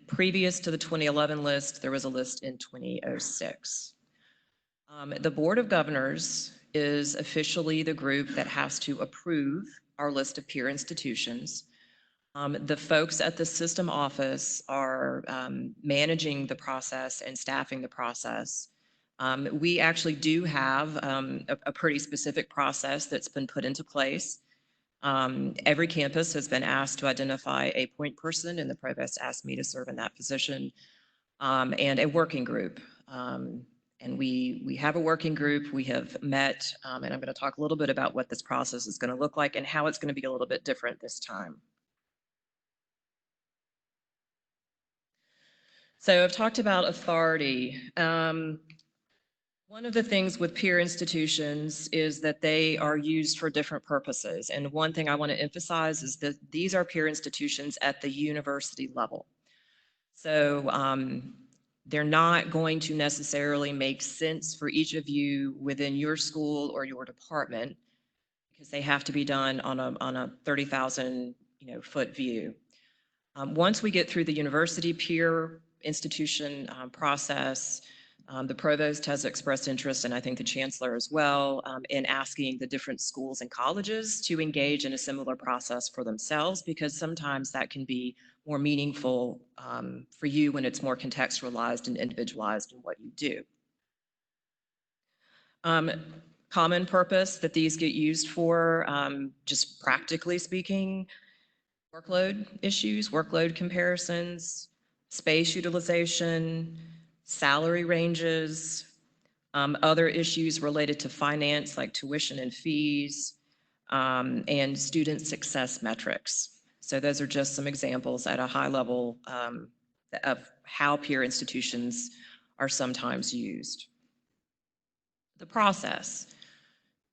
Previous to the 2011 list, there was a list in 2006. The Board of Governors is officially the group that has to approve our list of peer institutions. The folks at the system office are managing the process and staffing the process. We actually do have a pretty specific process that's been put into place. Every campus has been asked to identify a point person, and the provost asked me to serve in that position, and a working group. And we have a working group. We have met, and I'm going to talk a little bit about what this process is going to look like and how it's going to be a little bit different this time. So I've talked about authority. One of the things with peer institutions is that they are used for different purposes. And one thing I want to emphasize is that these are peer institutions at the university level. So they're not going to necessarily make sense for each of you within your school or your department because they have to be done on a 30,000 foot view. Once we get through the university peer institution process, the provost has expressed interest, and I think the chancellor as well, in asking the different schools and colleges to engage in a similar process for themselves, because sometimes that can be more meaningful for you when it's more contextualized and individualized in what you do. Common purpose that these get used for, just practically speaking, workload issues, workload comparisons, space utilization, salary ranges, other issues related to finance like tuition and fees, and student success metrics. So those are just some examples at a high level of how peer institutions are sometimes used. The process.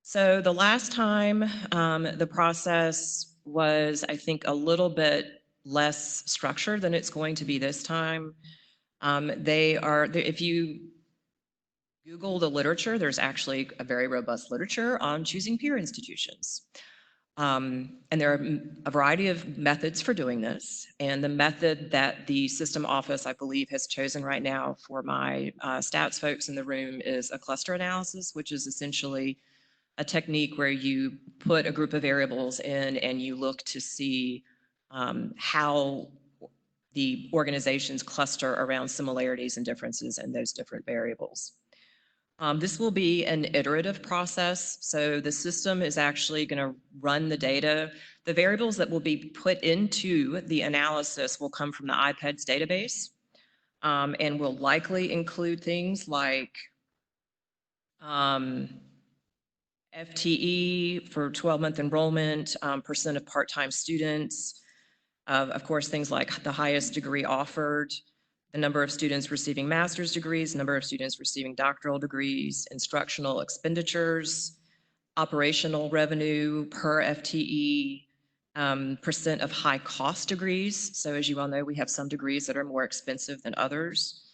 So the last time the process was, I think, a little bit less structured than it's going to be this time. If you Google the literature, there's actually a very robust literature on choosing peer institutions. And there are a variety of methods for doing this. And the method that the system office, I believe, has chosen right now for my stats folks in the room is a cluster analysis, which is essentially a technique where you put a group of variables in and you look to see how the organizations cluster around similarities and differences in those different variables. This will be an iterative process. So the system is actually going to run the data. The variables that will be put into the analysis will come from the IPEDS database, and will likely include things like FTE for 12-month enrollment, percent of part-time students, of course, things like the highest degree offered, the number of students receiving master's degrees, number of students receiving doctoral degrees, instructional expenditures, operational revenue per FTE, percent of high cost degrees. So as you all know, we have some degrees that are more expensive than others.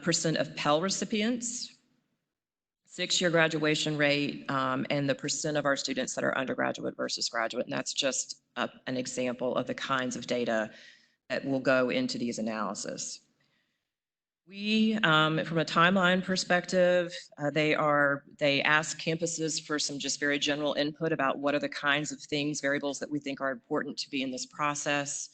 Percent of Pell recipients, 6-year graduation rate, and the percent of our students that are undergraduate versus graduate. And that's just an example of the kinds of data that will go into these analysis. We, from a timeline perspective, they ask campuses for some just very general input about what are the kinds of things, variables that we think are important to be in this process.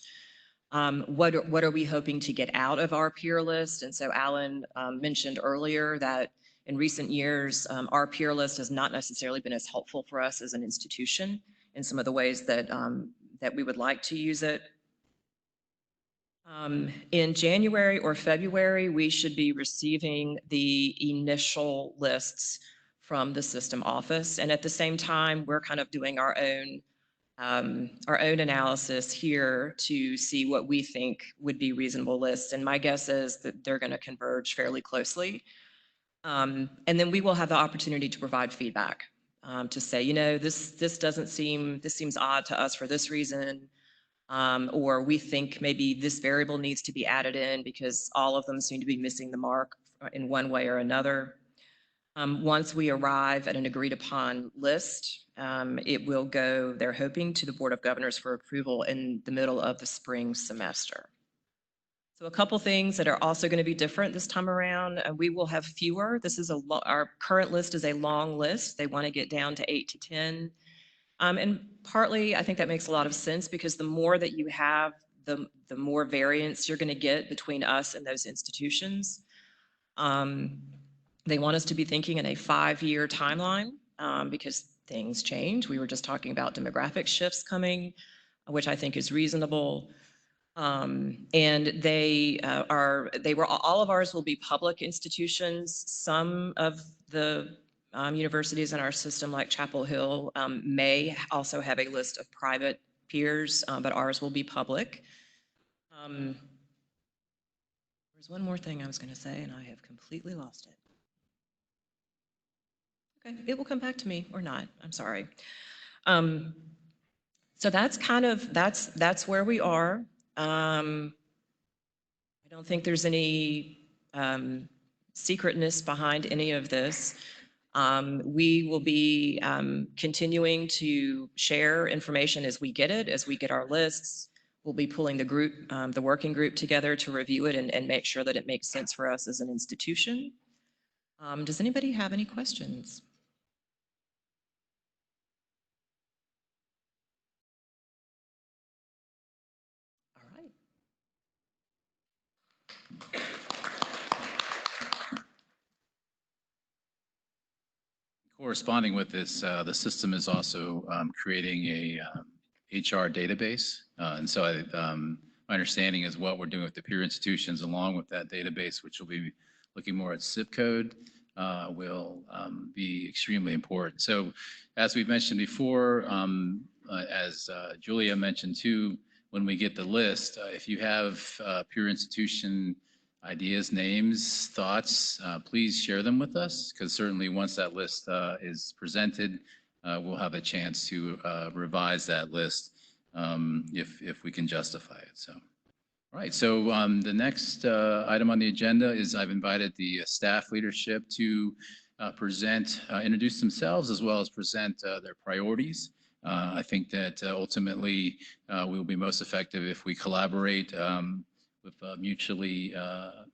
What are we hoping to get out of our peer list? And so Alan mentioned earlier that in recent years, our peer list has not necessarily been as helpful for us as an institution in some of the ways that, that we would like to use it. In January or February, we should be receiving the initial lists from the system office. And at the same time, we're kind of doing our own analysis here to see what we think would be reasonable lists. And my guess is that they're going to converge fairly closely. And then we will have the opportunity to provide feedback to say, you know, this seems odd to us for this reason. Or we think maybe this variable needs to be added in because all of them seem to be missing the mark in one way or another. Once we arrive at an agreed upon list, it will go, they're hoping, to the Board of Governors for approval in the middle of the spring semester. So a couple things that are also going to be different this time around. We will have fewer. This is our current list is a long list. They want to get down to 8 to 10. And partly, I think that makes a lot of sense because the more that you have, the more variance you're going to get between us and those institutions. They want us to be thinking in a 5-year timeline because things change. We were just talking about demographic shifts coming, which I think is reasonable. And all of ours will be public institutions. Some of the universities in our system, like Chapel Hill, may also have a list of private peers, but ours will be public. There's one more thing I was going to say, and I have completely lost it. Okay, it will come back to me or not. I'm sorry. So that's kind of that's where we are. I don't think there's any secretness behind any of this. We will be continuing to share information as we get it, as we get our lists. We'll be pulling the group, the working group together to review it and make sure that it makes sense for us as an institution. Does anybody have any questions? Corresponding with this, the system is also creating a HR database. And so my understanding is what we're doing with the peer institutions along with that database, which will be looking more at zip code, will be extremely important. So as we've mentioned before, as Julia mentioned too, when we get the list, if you have peer institution ideas, names, thoughts, please share them with us, because certainly once that list is presented, we'll have a chance to revise that list if we can justify it. So, all right, so the next item on the agenda is I've invited the staff leadership to introduce themselves as well as present their priorities. I think that ultimately we will be most effective if we collaborate with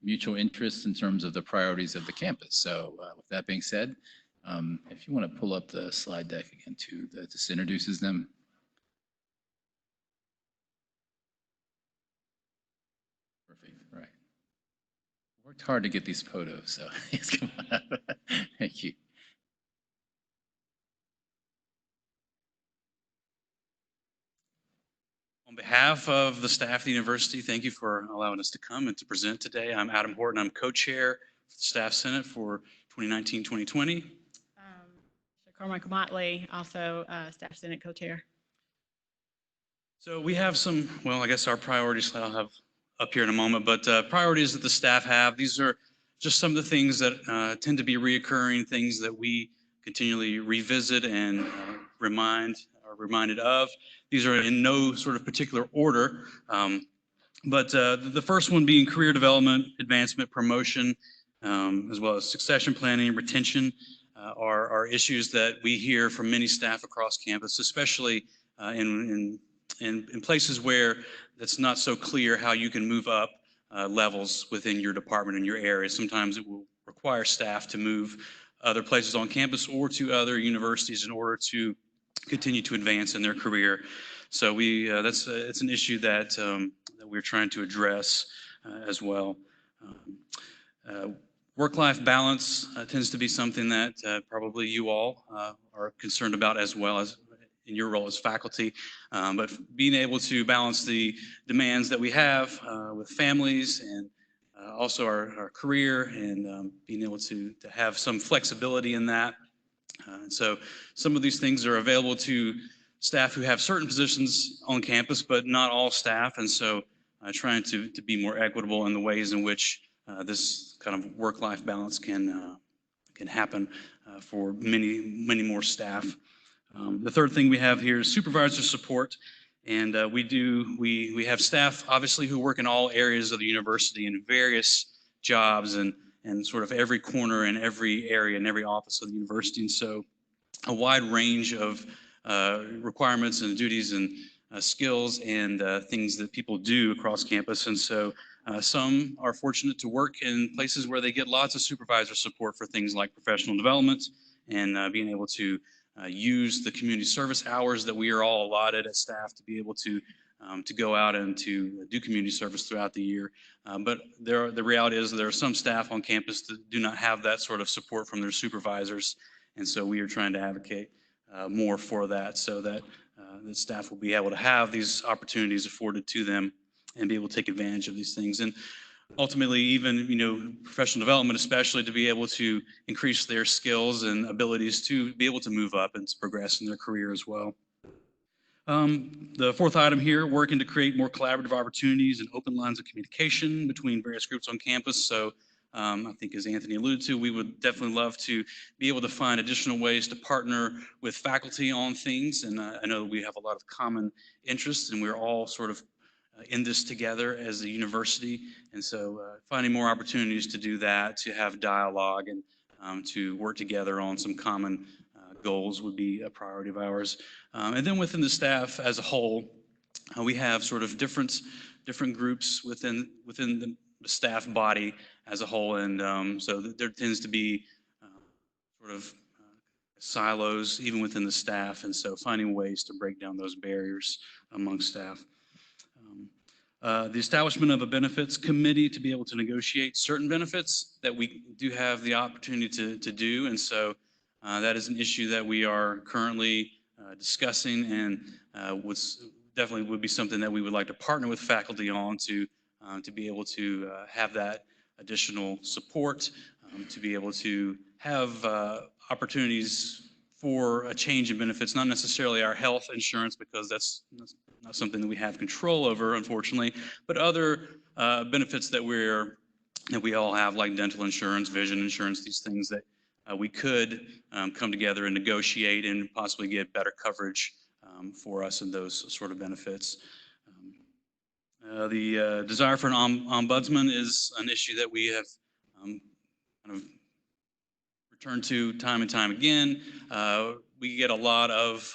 mutual interests in terms of the priorities of the campus. So with that being said, if you want to pull up the slide deck again too, that just introduces them. Perfect, right. Worked hard to get these photos, so come on up. Thank you. On behalf of the staff of the university, thank you for allowing us to come and to present today. I'm Adam Horton. I'm co-chair for the Staff Senate for 2019-2020. Carmichael Motley, also Staff Senate co-chair. So we have some, well, I guess our priorities I'll have up here in a moment, but priorities that the staff have. These are just some of the things that tend to be reoccurring, things that we continually revisit and are reminded of. These are in no sort of particular order, but the first one being career development, advancement, promotion, as well as succession planning and retention are issues that we hear from many staff across campus, especially in places where it's not so clear how you can move up levels within your department and your area. Sometimes it will require staff to move other places on campus or to other universities in order to continue to advance in their career. So it's an issue that we're trying to address as well. Work-life balance tends to be something that probably you all are concerned about as well as in your role as faculty, but being able to balance the demands that we have with families and also our career and being able to have some flexibility in that. And so some of these things are available to staff who have certain positions on campus, but not all staff. And so trying to be more equitable in the ways in which this kind of work-life balance can happen for many more staff. The third thing we have here is supervisor support. And we have staff, obviously, who work in all areas of the university in various jobs and sort of every corner and every area and every office of the university. And so a wide range of requirements and duties and skills and things that people do across campus. And so some are fortunate to work in places where they get lots of supervisor support for things like professional development and being able to use the community service hours that we are all allotted as staff to be able to go out and to do community service throughout the year. But the reality is there are some staff on campus that do not have that sort of support from their supervisors. And so we are trying to advocate more for that so that the staff will be able to have these opportunities afforded to them and be able to take advantage of these things. And ultimately, even, professional development, especially to be able to increase their skills and abilities to be able to move up and to progress in their career as well. The fourth item here, working to create more collaborative opportunities and open lines of communication between various groups on campus. So I think as Anthony alluded to, we would definitely love to be able to find additional ways to partner with faculty on things. And I know we have a lot of common interests and we're all sort of in this together as a university. And so finding more opportunities to do that, to have dialogue and to work together on some common goals would be a priority of ours. And then within the staff as a whole, we have sort of different groups within the staff body as a whole. And so there tends to be sort of silos even within the staff. And so finding ways to break down those barriers among staff. The establishment of a benefits committee to be able to negotiate certain benefits that we do have the opportunity to do. And so that is an issue that we are currently discussing and definitely would be something that we would like to partner with faculty on to be able to have that additional support, to be able to have opportunities for a change in benefits, not necessarily our health insurance, because that's not something that we have control over, unfortunately, but other benefits that we all have, like dental insurance, vision insurance, these things that we could come together and negotiate and possibly get better coverage for us and those sort of benefits. The desire for an ombudsman is an issue that we have kind of returned to time and time again. We get a lot of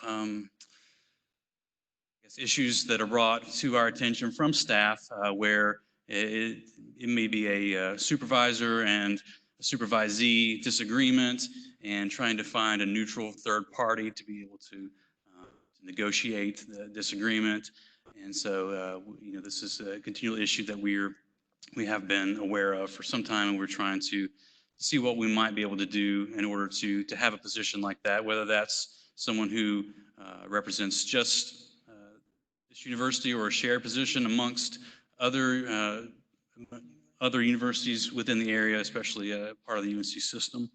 issues that are brought to our attention from staff where it may be a supervisor and a supervisee disagreement and trying to find a neutral third party to be able to negotiate the disagreement. And so, this is a continual issue that we have been aware of for some time, and we're trying to see what we might be able to do in order to have a position like that, whether that's someone who represents just this university or a shared position amongst other universities within the area, especially part of the UNC system.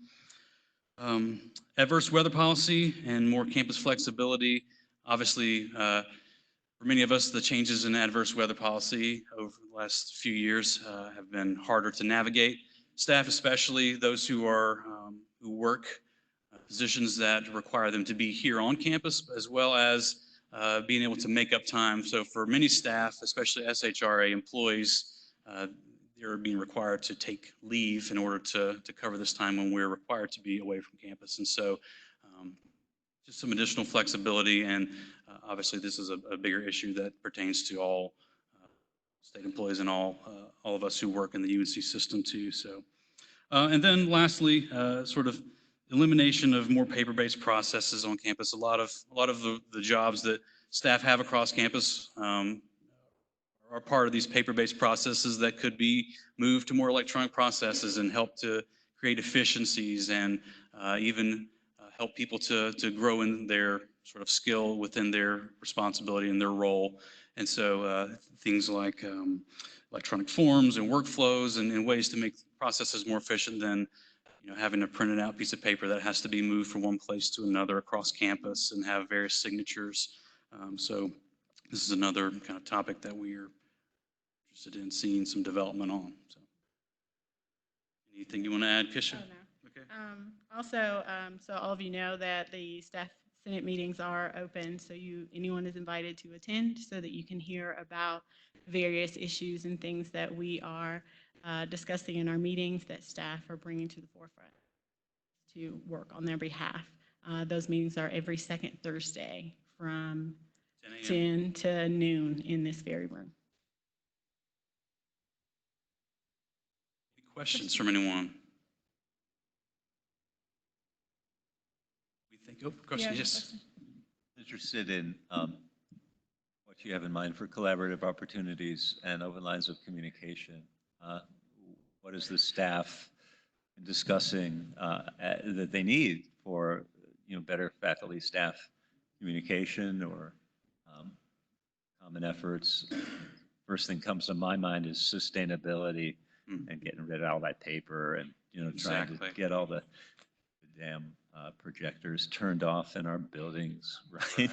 Adverse weather policy and more campus flexibility. Obviously, for many of us, the changes in adverse weather policy over the last few years have been harder to navigate. Staff, especially those who work positions that require them to be here on campus, as well as being able to make up time. So for many staff, especially SHRA employees, they're being required to take leave in order to cover this time when we're required to be away from campus. And so just some additional flexibility, and obviously this is a bigger issue that pertains to all state employees and all of us who work in the UNC system too. So, and then lastly, sort of elimination of more paper-based processes on campus. A lot of the jobs that staff have across campus are part of these paper-based processes that could be moved to more electronic processes and help to create efficiencies and even help people to grow in their sort of skill within their responsibility and their role. And so things like electronic forms and workflows and ways to make processes more efficient than having a printed out piece of paper that has to be moved from one place to another across campus and have various signatures. So this is another kind of topic that we are interested in seeing some development on. So anything you want to add, Kisha? Oh, no. Okay. Also, so all of you know that the staff Senate meetings are open, so anyone is invited to attend so that you can hear about various issues and things that we are discussing in our meetings that staff are bringing to the forefront to work on their behalf. Those meetings are every second Thursday from 10 to noon in this very room. Any questions from anyone? We think, question, yes. Interested in what you have in mind for collaborative opportunities and open lines of communication. What is the staff discussing that they need for better faculty-staff communication or common efforts? First thing comes to my mind is sustainability and getting rid of all that paper and trying to get all the damn projectors turned off in our buildings, right?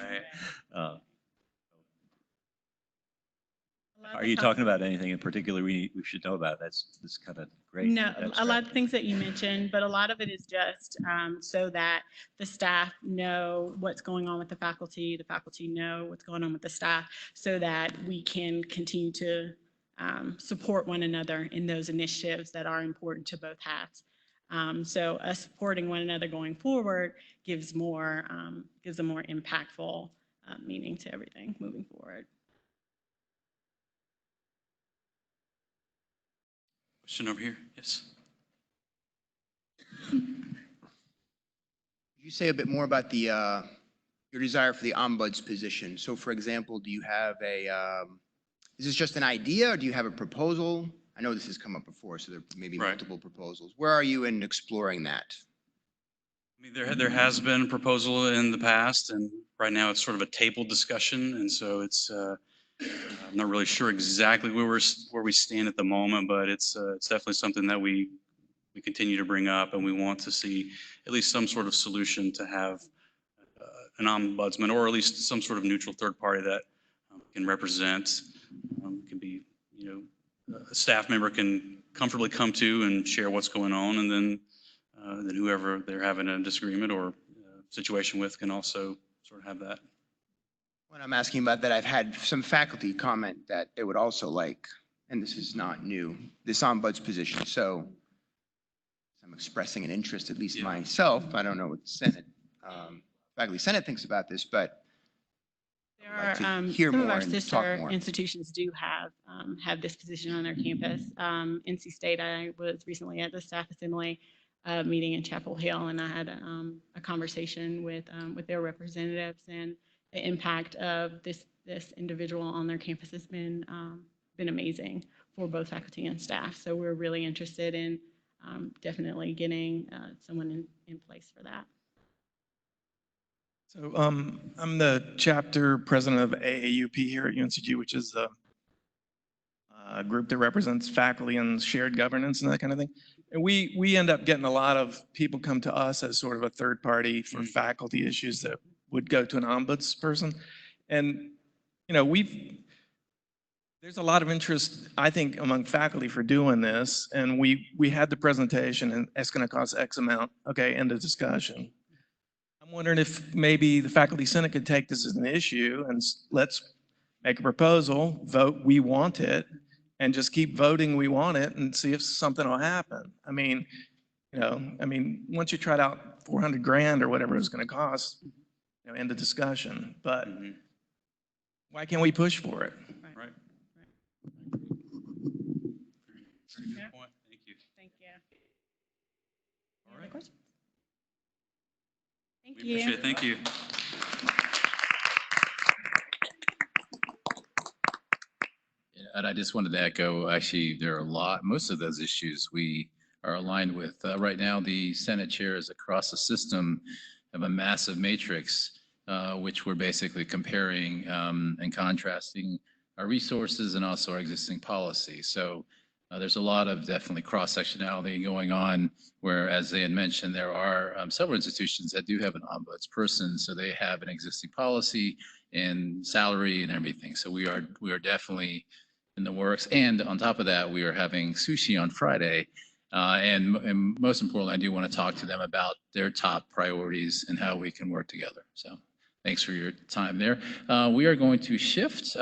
Are you talking about anything in particular we should know about? That's kind of great. No, a lot of things that you mentioned, but a lot of it is just so that the staff know what's going on with the faculty know what's going on with the staff, so that we can continue to support one another in those initiatives that are important to both halves. So us supporting one another going forward gives a more impactful meaning to everything moving forward. Question over here, yes. Could you say a bit more about the your desire for the ombuds position? So, for example, do you have is this just an idea, or do you have a proposal? I know this has come up before, so there may be multiple proposals. Where are you in exploring that? I mean, there has been a proposal in the past, and right now it's sort of a table discussion, and so it's I'm not really sure exactly where we stand at the moment, but it's definitely something that we continue to bring up, and we want to see at least some sort of solution to have an ombudsman, or at least some sort of neutral third party that can represent. Can be, a staff member can comfortably come to and share what's going on, and then whoever they're having a disagreement or situation with can also sort of have that. When I'm asking about that, I've had some faculty comment that they would also like, and this is not new, this ombuds position. So I'm expressing an interest, at least myself. I don't know what the Senate, faculty Senate thinks about this, but there are some of our sister institutions do have this position on their campus. NC State, I was recently at the staff assembly meeting in Chapel Hill, and I had a conversation with their representatives, and the impact of this individual on their campus has been amazing for both faculty and staff. So we're really interested in definitely getting someone in place for that. So I'm the chapter president of AAUP here at UNCG, which is a group that represents faculty and shared governance and that kind of thing. And we end up getting a lot of people come to us as sort of a third party for faculty issues that would go to an ombuds person. And, there's a lot of interest, I think, among faculty for doing this. And we had the presentation, and it's going to cost X amount. Okay, end of discussion. I'm wondering if maybe the faculty senate could take this as an issue and let's make a proposal, vote we want it, and just keep voting we want it and see if something will happen. I mean, once you tried out 400 grand or whatever it was going to cost, end of discussion. But why can't we push for it? Right. Very good point. Thank you. Thank you. All right. Thank you. Appreciate it. Thank you. And I just wanted to echo, actually, there are most of those issues we are aligned with. Right now, the Senate chair is across the system have a massive matrix, which we're basically comparing and contrasting our resources and also our existing policy. So there's a lot of definitely cross-sectionality going on, where, as they had mentioned, there are several institutions that do have an ombudsperson, so they have an existing policy and salary and everything. So we are definitely in the works. And on top of that, we are having sushi on Friday. And most importantly, I do want to talk to them about their top priorities and how we can work together. So thanks for your time there. We are going to shift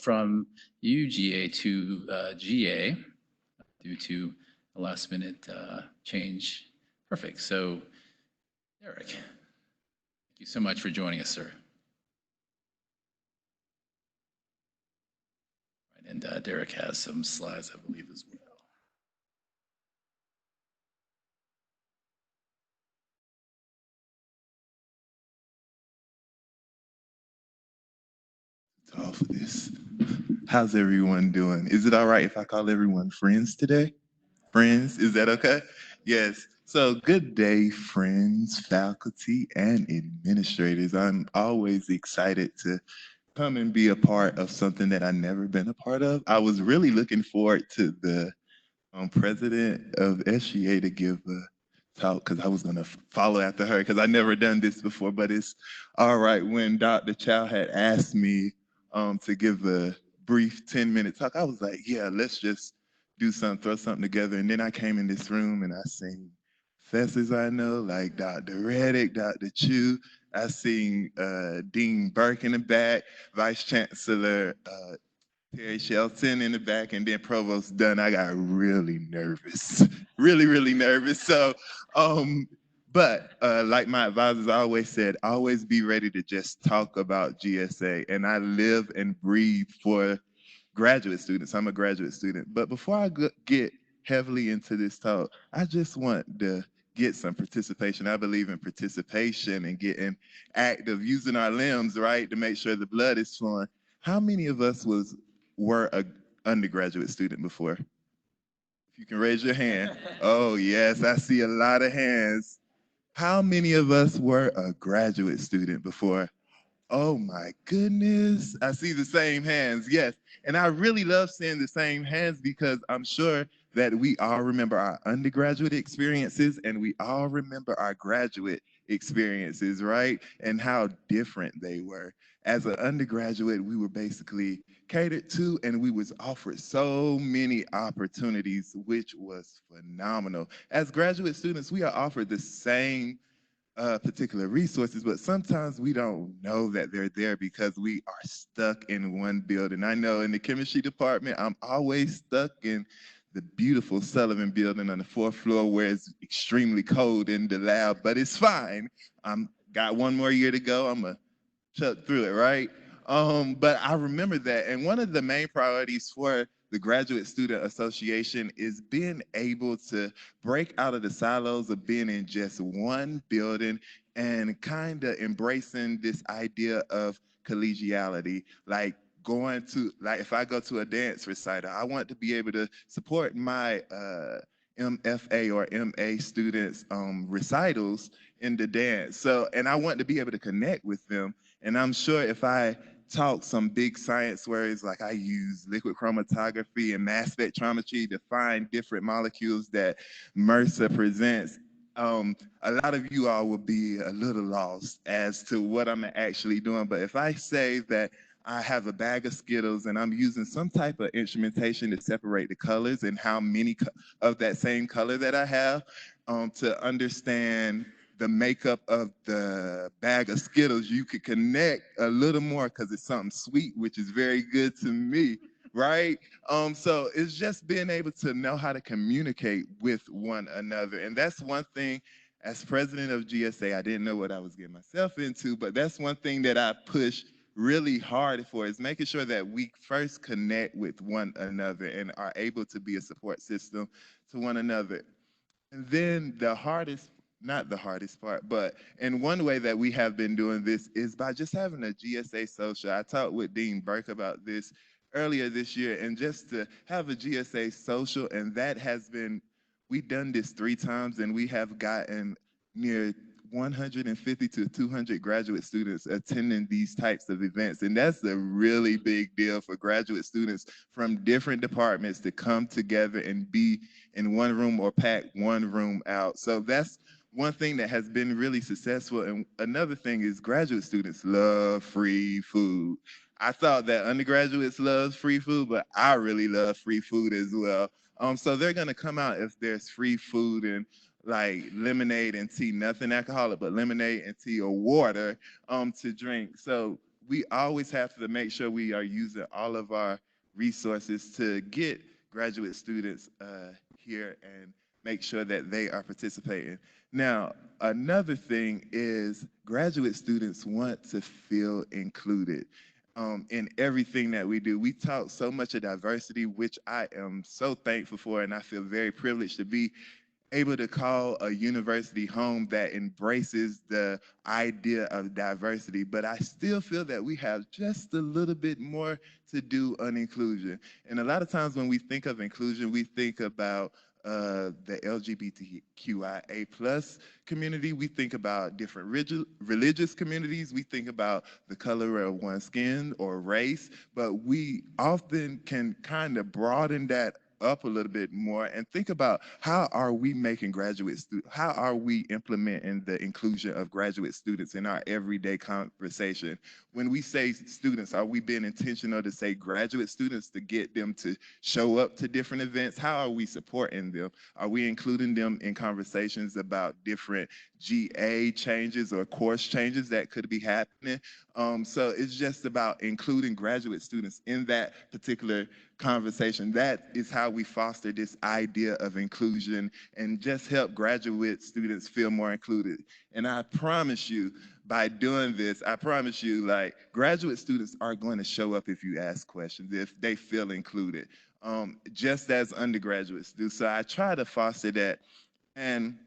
from UGA to GA due to a last minute change. Perfect. So Derek, thank you so much for joining us, sir. And Derek has some slides, I believe, as well. All for this. How's everyone doing? Is it all right if I call everyone friends today? Friends, is that okay? Yes. So good day, friends, faculty, and administrators. I'm always excited to come and be a part of something that I've never been a part of. I was really looking forward to the president of SGA to give a talk, because I was going to follow after her, because I never done this before. But it's all right. When Dr. Chow had asked me to give a brief 10-minute talk, I was like, yeah, let's just do something, throw something together. And then I came in this room and I seen professors I know, like Dr. Reddick, Dr. Chu. I seen Dean Burke in the back, Vice Chancellor Terry Shelton in the back, and then Provost Dunn. I got really nervous, really nervous. So, but like my advisors always said, always be ready to just talk about GSA. And I live and breathe for graduate students. I'm a graduate student. But before I get heavily into this talk, I just want to get some participation. I believe in participation and getting active, using our limbs, right, to make sure the blood is flowing. How many of us were an undergraduate student before? If you can raise your hand. Oh, yes, I see a lot of hands. How many of us were a graduate student before? Oh my goodness. I see the same hands, yes. And I really love seeing the same hands, because I'm sure that we all remember our undergraduate experiences and we all remember our graduate experiences, right? And how different they were. As an undergraduate, we were basically catered to, and we was offered so many opportunities, which was phenomenal. As graduate students, we are offered the same particular resources, but sometimes we don't know that they're there because we are stuck in one building. I know in the chemistry department, I'm always stuck in the beautiful Sullivan building on the 4th floor, where it's extremely cold in the lab, but it's fine. I'm got one more year to go. I'm gonna chuck through it, right? But I remember that, and one of the main priorities for the Graduate Student Association is being able to break out of the silos of being in just one building and kind of embracing this idea of collegiality. Like if I go to a dance recital, I want to be able to support my MFA or MA students' recitals in the dance. So, and I want to be able to connect with them. And I'm sure if I taught some big science words, like I use liquid chromatography and mass spectrometry to find different molecules that MRSA presents, a lot of you all will be a little lost as to what I'm actually doing. But if I say that I have a bag of Skittles and I'm using some type of instrumentation to separate the colors and how many of that same color that I have, to understand the makeup of the bag of Skittles, you could connect a little more, because it's something sweet, which is very good to me, right? So it's just being able to know how to communicate with one another. And that's one thing, as president of GSA, I didn't know what I was getting myself into, but that's one thing that I push really hard for, is making sure that we first connect with one another and are able to be a support system to one another. And then not the hardest part, but in one way that we have been doing this is by just having a GSA social. I talked with Dean Burke about this earlier this year, and just to have a GSA social, and that has been, we've done this 3 times, and we have gotten near 150 to 200 graduate students attending these types of events. And that's a really big deal for graduate students from different departments to come together and be in one room or pack one room out. So that's one thing that has been really successful. And another thing is graduate students love free food. I thought that undergraduates love free food, but I really love free food as well. So they're gonna come out if there's free food and like lemonade and tea, nothing alcoholic, but lemonade and tea or water to drink. So we always have to make sure we are using all of our resources to get graduate students here and make sure that they are participating. Now, another thing is graduate students want to feel included in everything that we do. We talk so much of diversity, which I am so thankful for, and I feel very privileged to be able to call a university home that embraces the idea of diversity. But I still feel that we have just a little bit more to do on inclusion. And a lot of times when we think of inclusion, we think about the LGBTQIA plus community. We think about different religious communities. We think about the color of one's skin or race, but we often can kind of broaden that up a little bit more and think about how are we making how are we implementing the inclusion of graduate students in our everyday conversation? When we say students, are we being intentional to say graduate students to get them to show up to different events? How are we supporting them? Are we including them in conversations about different GA changes or course changes that could be happening? So it's just about including graduate students in that particular conversation. That is how we foster this idea of inclusion and just help graduate students feel more included. And I promise you, by doing this, I promise you, like, graduate students are going to show up if you ask questions, if they feel included, just as undergraduates do. So I try to foster that. And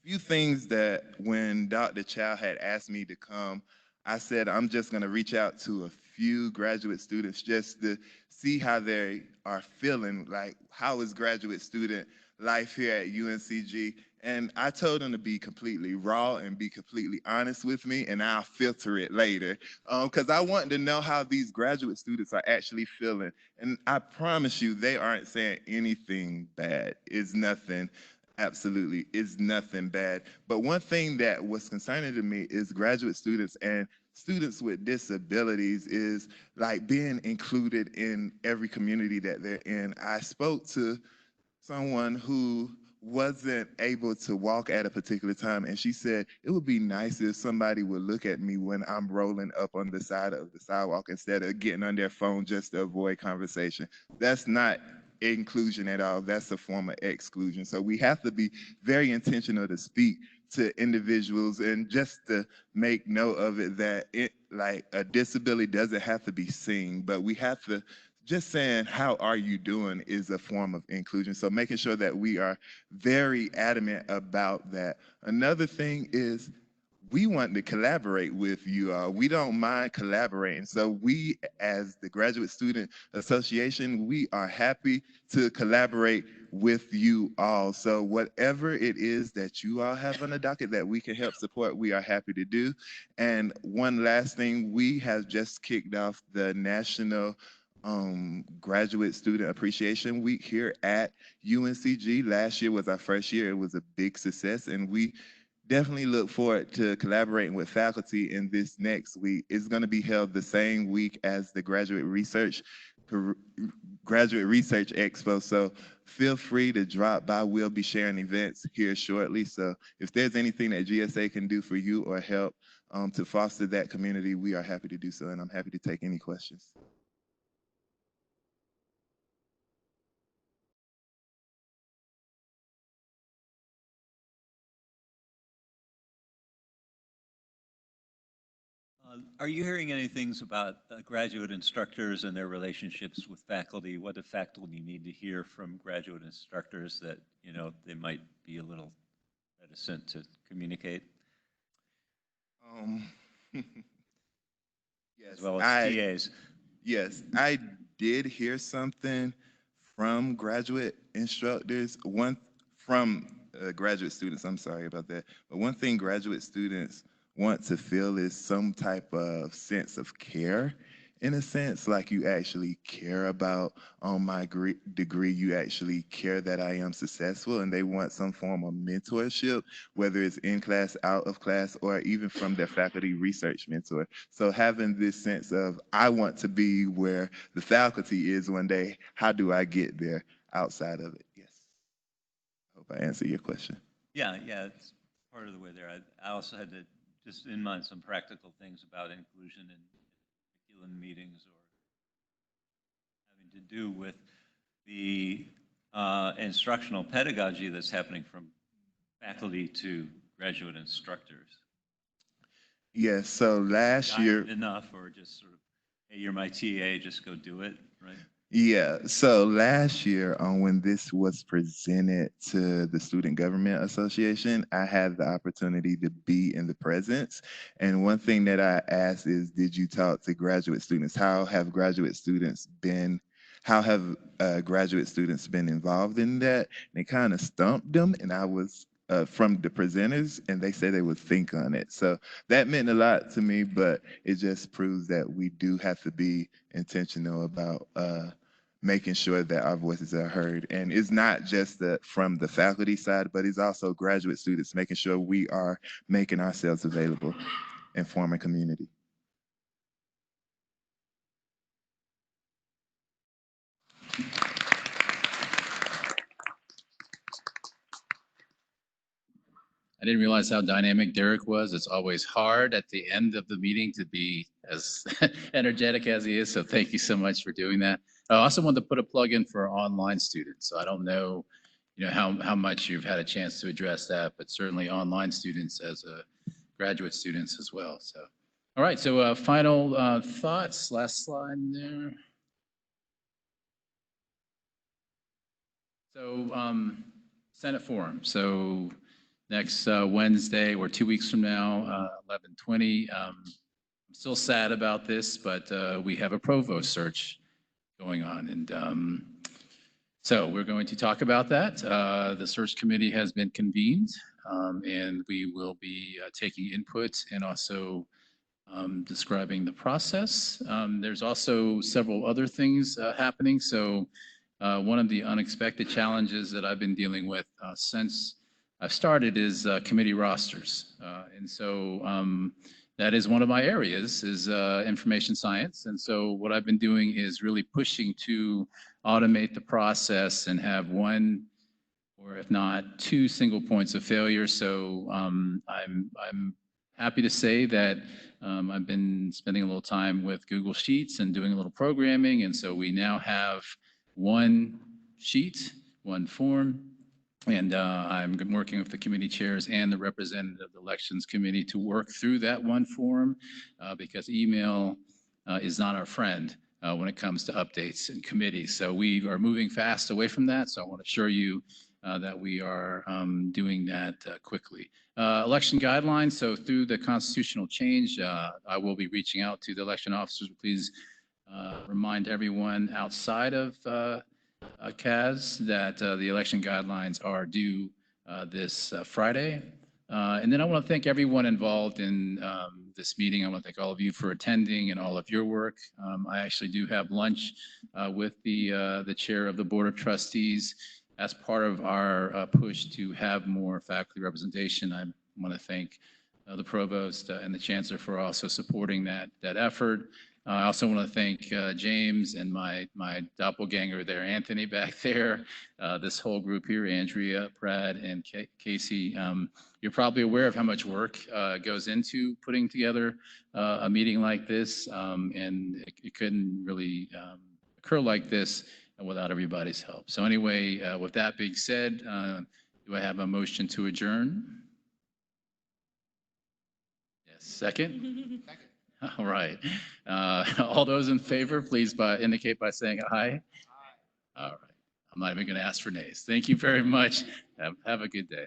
a few things that when Dr. Chow had asked me to come, I said, I'm just going to reach out to a few graduate students just to see how they are feeling, like how is graduate student life here at UNCG. And I told them to be completely raw and be completely honest with me, and I'll filter it later. Because I want to know how these graduate students are actually feeling. And I promise you, they aren't saying anything bad. It's nothing. Absolutely, it's nothing bad. But one thing that was concerning to me is graduate students and students with disabilities is like being included in every community that they're in. I spoke to someone who wasn't able to walk at a particular time, and she said it would be nice if somebody would look at me when I'm rolling up on the side of the sidewalk instead of getting on their phone just to avoid conversation. That's not inclusion at all. That's a form of exclusion. So we have to be very intentional to speak to individuals and just to make note of it that like a disability doesn't have to be seen, but we have to just saying, how are you doing is a form of inclusion. So making sure that we are very adamant about that. Another thing is we want to collaborate with you all. We don't mind collaborating. So we, as the Graduate Student Association, we are happy to collaborate with you all. So whatever it is that you all have on the docket that we can help support, we are happy to do. And one last thing, we have just kicked off the National Graduate Student Appreciation Week here at UNCG. Last year was our first year. It was a big success, and we definitely look forward to collaborating with faculty in this next week. It's going to be held the same week as the Graduate Research Expo. So feel free to drop by. We'll be sharing events here shortly. So if there's anything that GSA can do for you or help to foster that community, we are happy to do so, and I'm happy to take any questions. Are you hearing anything about graduate instructors and their relationships with faculty? What do faculty need to hear from graduate instructors that, you know, they might be a little reticent to communicate? Yes, as well as TAs. Yes, I did hear something from graduate instructors. One from graduate students, I'm sorry about that, but one thing graduate students want to feel is some type of sense of care, in a sense, like you actually care about my degree, you actually care that I am successful, and they want some form of mentorship, whether it's in class, out of class, or even from their faculty research mentor. So having this sense of, I want to be where the faculty is one day, how do I get there outside of it? Yes. I hope I answered your question. Yeah, it's part of the way there. I also had to just in mind some practical things about inclusion in curriculum meetings or having to do with the instructional pedagogy that's happening from faculty to graduate instructors. Yes, so last year. Enough, or just sort of, hey, you're my TA, just go do it, right? Yeah, so last year, when this was presented to the Student Government Association, I had the opportunity to be in the presence. And one thing that I asked is, did you talk to graduate students? How have graduate students been involved in that? And it kind of stumped them, and I was from the presenters, and they said they would think on it. So that meant a lot to me, but it just proves that we do have to be intentional about making sure that our voices are heard. And it's not just from the faculty side, but it's also graduate students, making sure we are making ourselves available and forming community. I didn't realize how dynamic Derek was. It's always hard at the end of the meeting to be as energetic as he is. So thank you so much for doing that. I also wanted to put a plug in for online students. So I don't know, how much you've had a chance to address that, but certainly online students as graduate students as well. So, all right. So final thoughts. Last slide there. So Senate Forum. So next Wednesday, or 2 weeks from now, 11/20. I'm still sad about this, but we have a provost search going on. And so we're going to talk about that. The search committee has been convened, and we will be taking input and also describing the process. There's also several other things happening. So one of the unexpected challenges that I've been dealing with since I've started is committee rosters. And so that is one of my areas, is information science. And so what I've been doing is really pushing to automate the process and have one, or if not two, single points of failure. So I'm happy to say that I've been spending a little time with Google Sheets and doing a little programming. And so we now have one sheet, one form. And I'm working with the committee chairs and the representative of the elections committee to work through that one form, because email is not our friend when it comes to updates and committees. So we are moving fast away from that. So I want to assure you that we are doing that quickly. Election guidelines. So through the constitutional change, I will be reaching out to the election officers. Please remind everyone outside of CAS that the election guidelines are due this Friday. And then I want to thank everyone involved in this meeting. I want to thank all of you for attending and all of your work. I actually do have lunch with the chair of the Board of Trustees as part of our push to have more faculty representation. I want to thank the provost and the chancellor for also supporting that effort. I also want to thank James and my doppelganger there, Anthony, back there, this whole group here, Andrea, Brad, and Casey. You're probably aware of how much work goes into putting together a meeting like this, and it couldn't really occur like this without everybody's help. So anyway, with that being said, do I have a motion to adjourn? Yes, second? Second. All right. All those in favor, please indicate by saying aye. All right. I'm not even going to ask for nays. Thank you very much. Have a good day.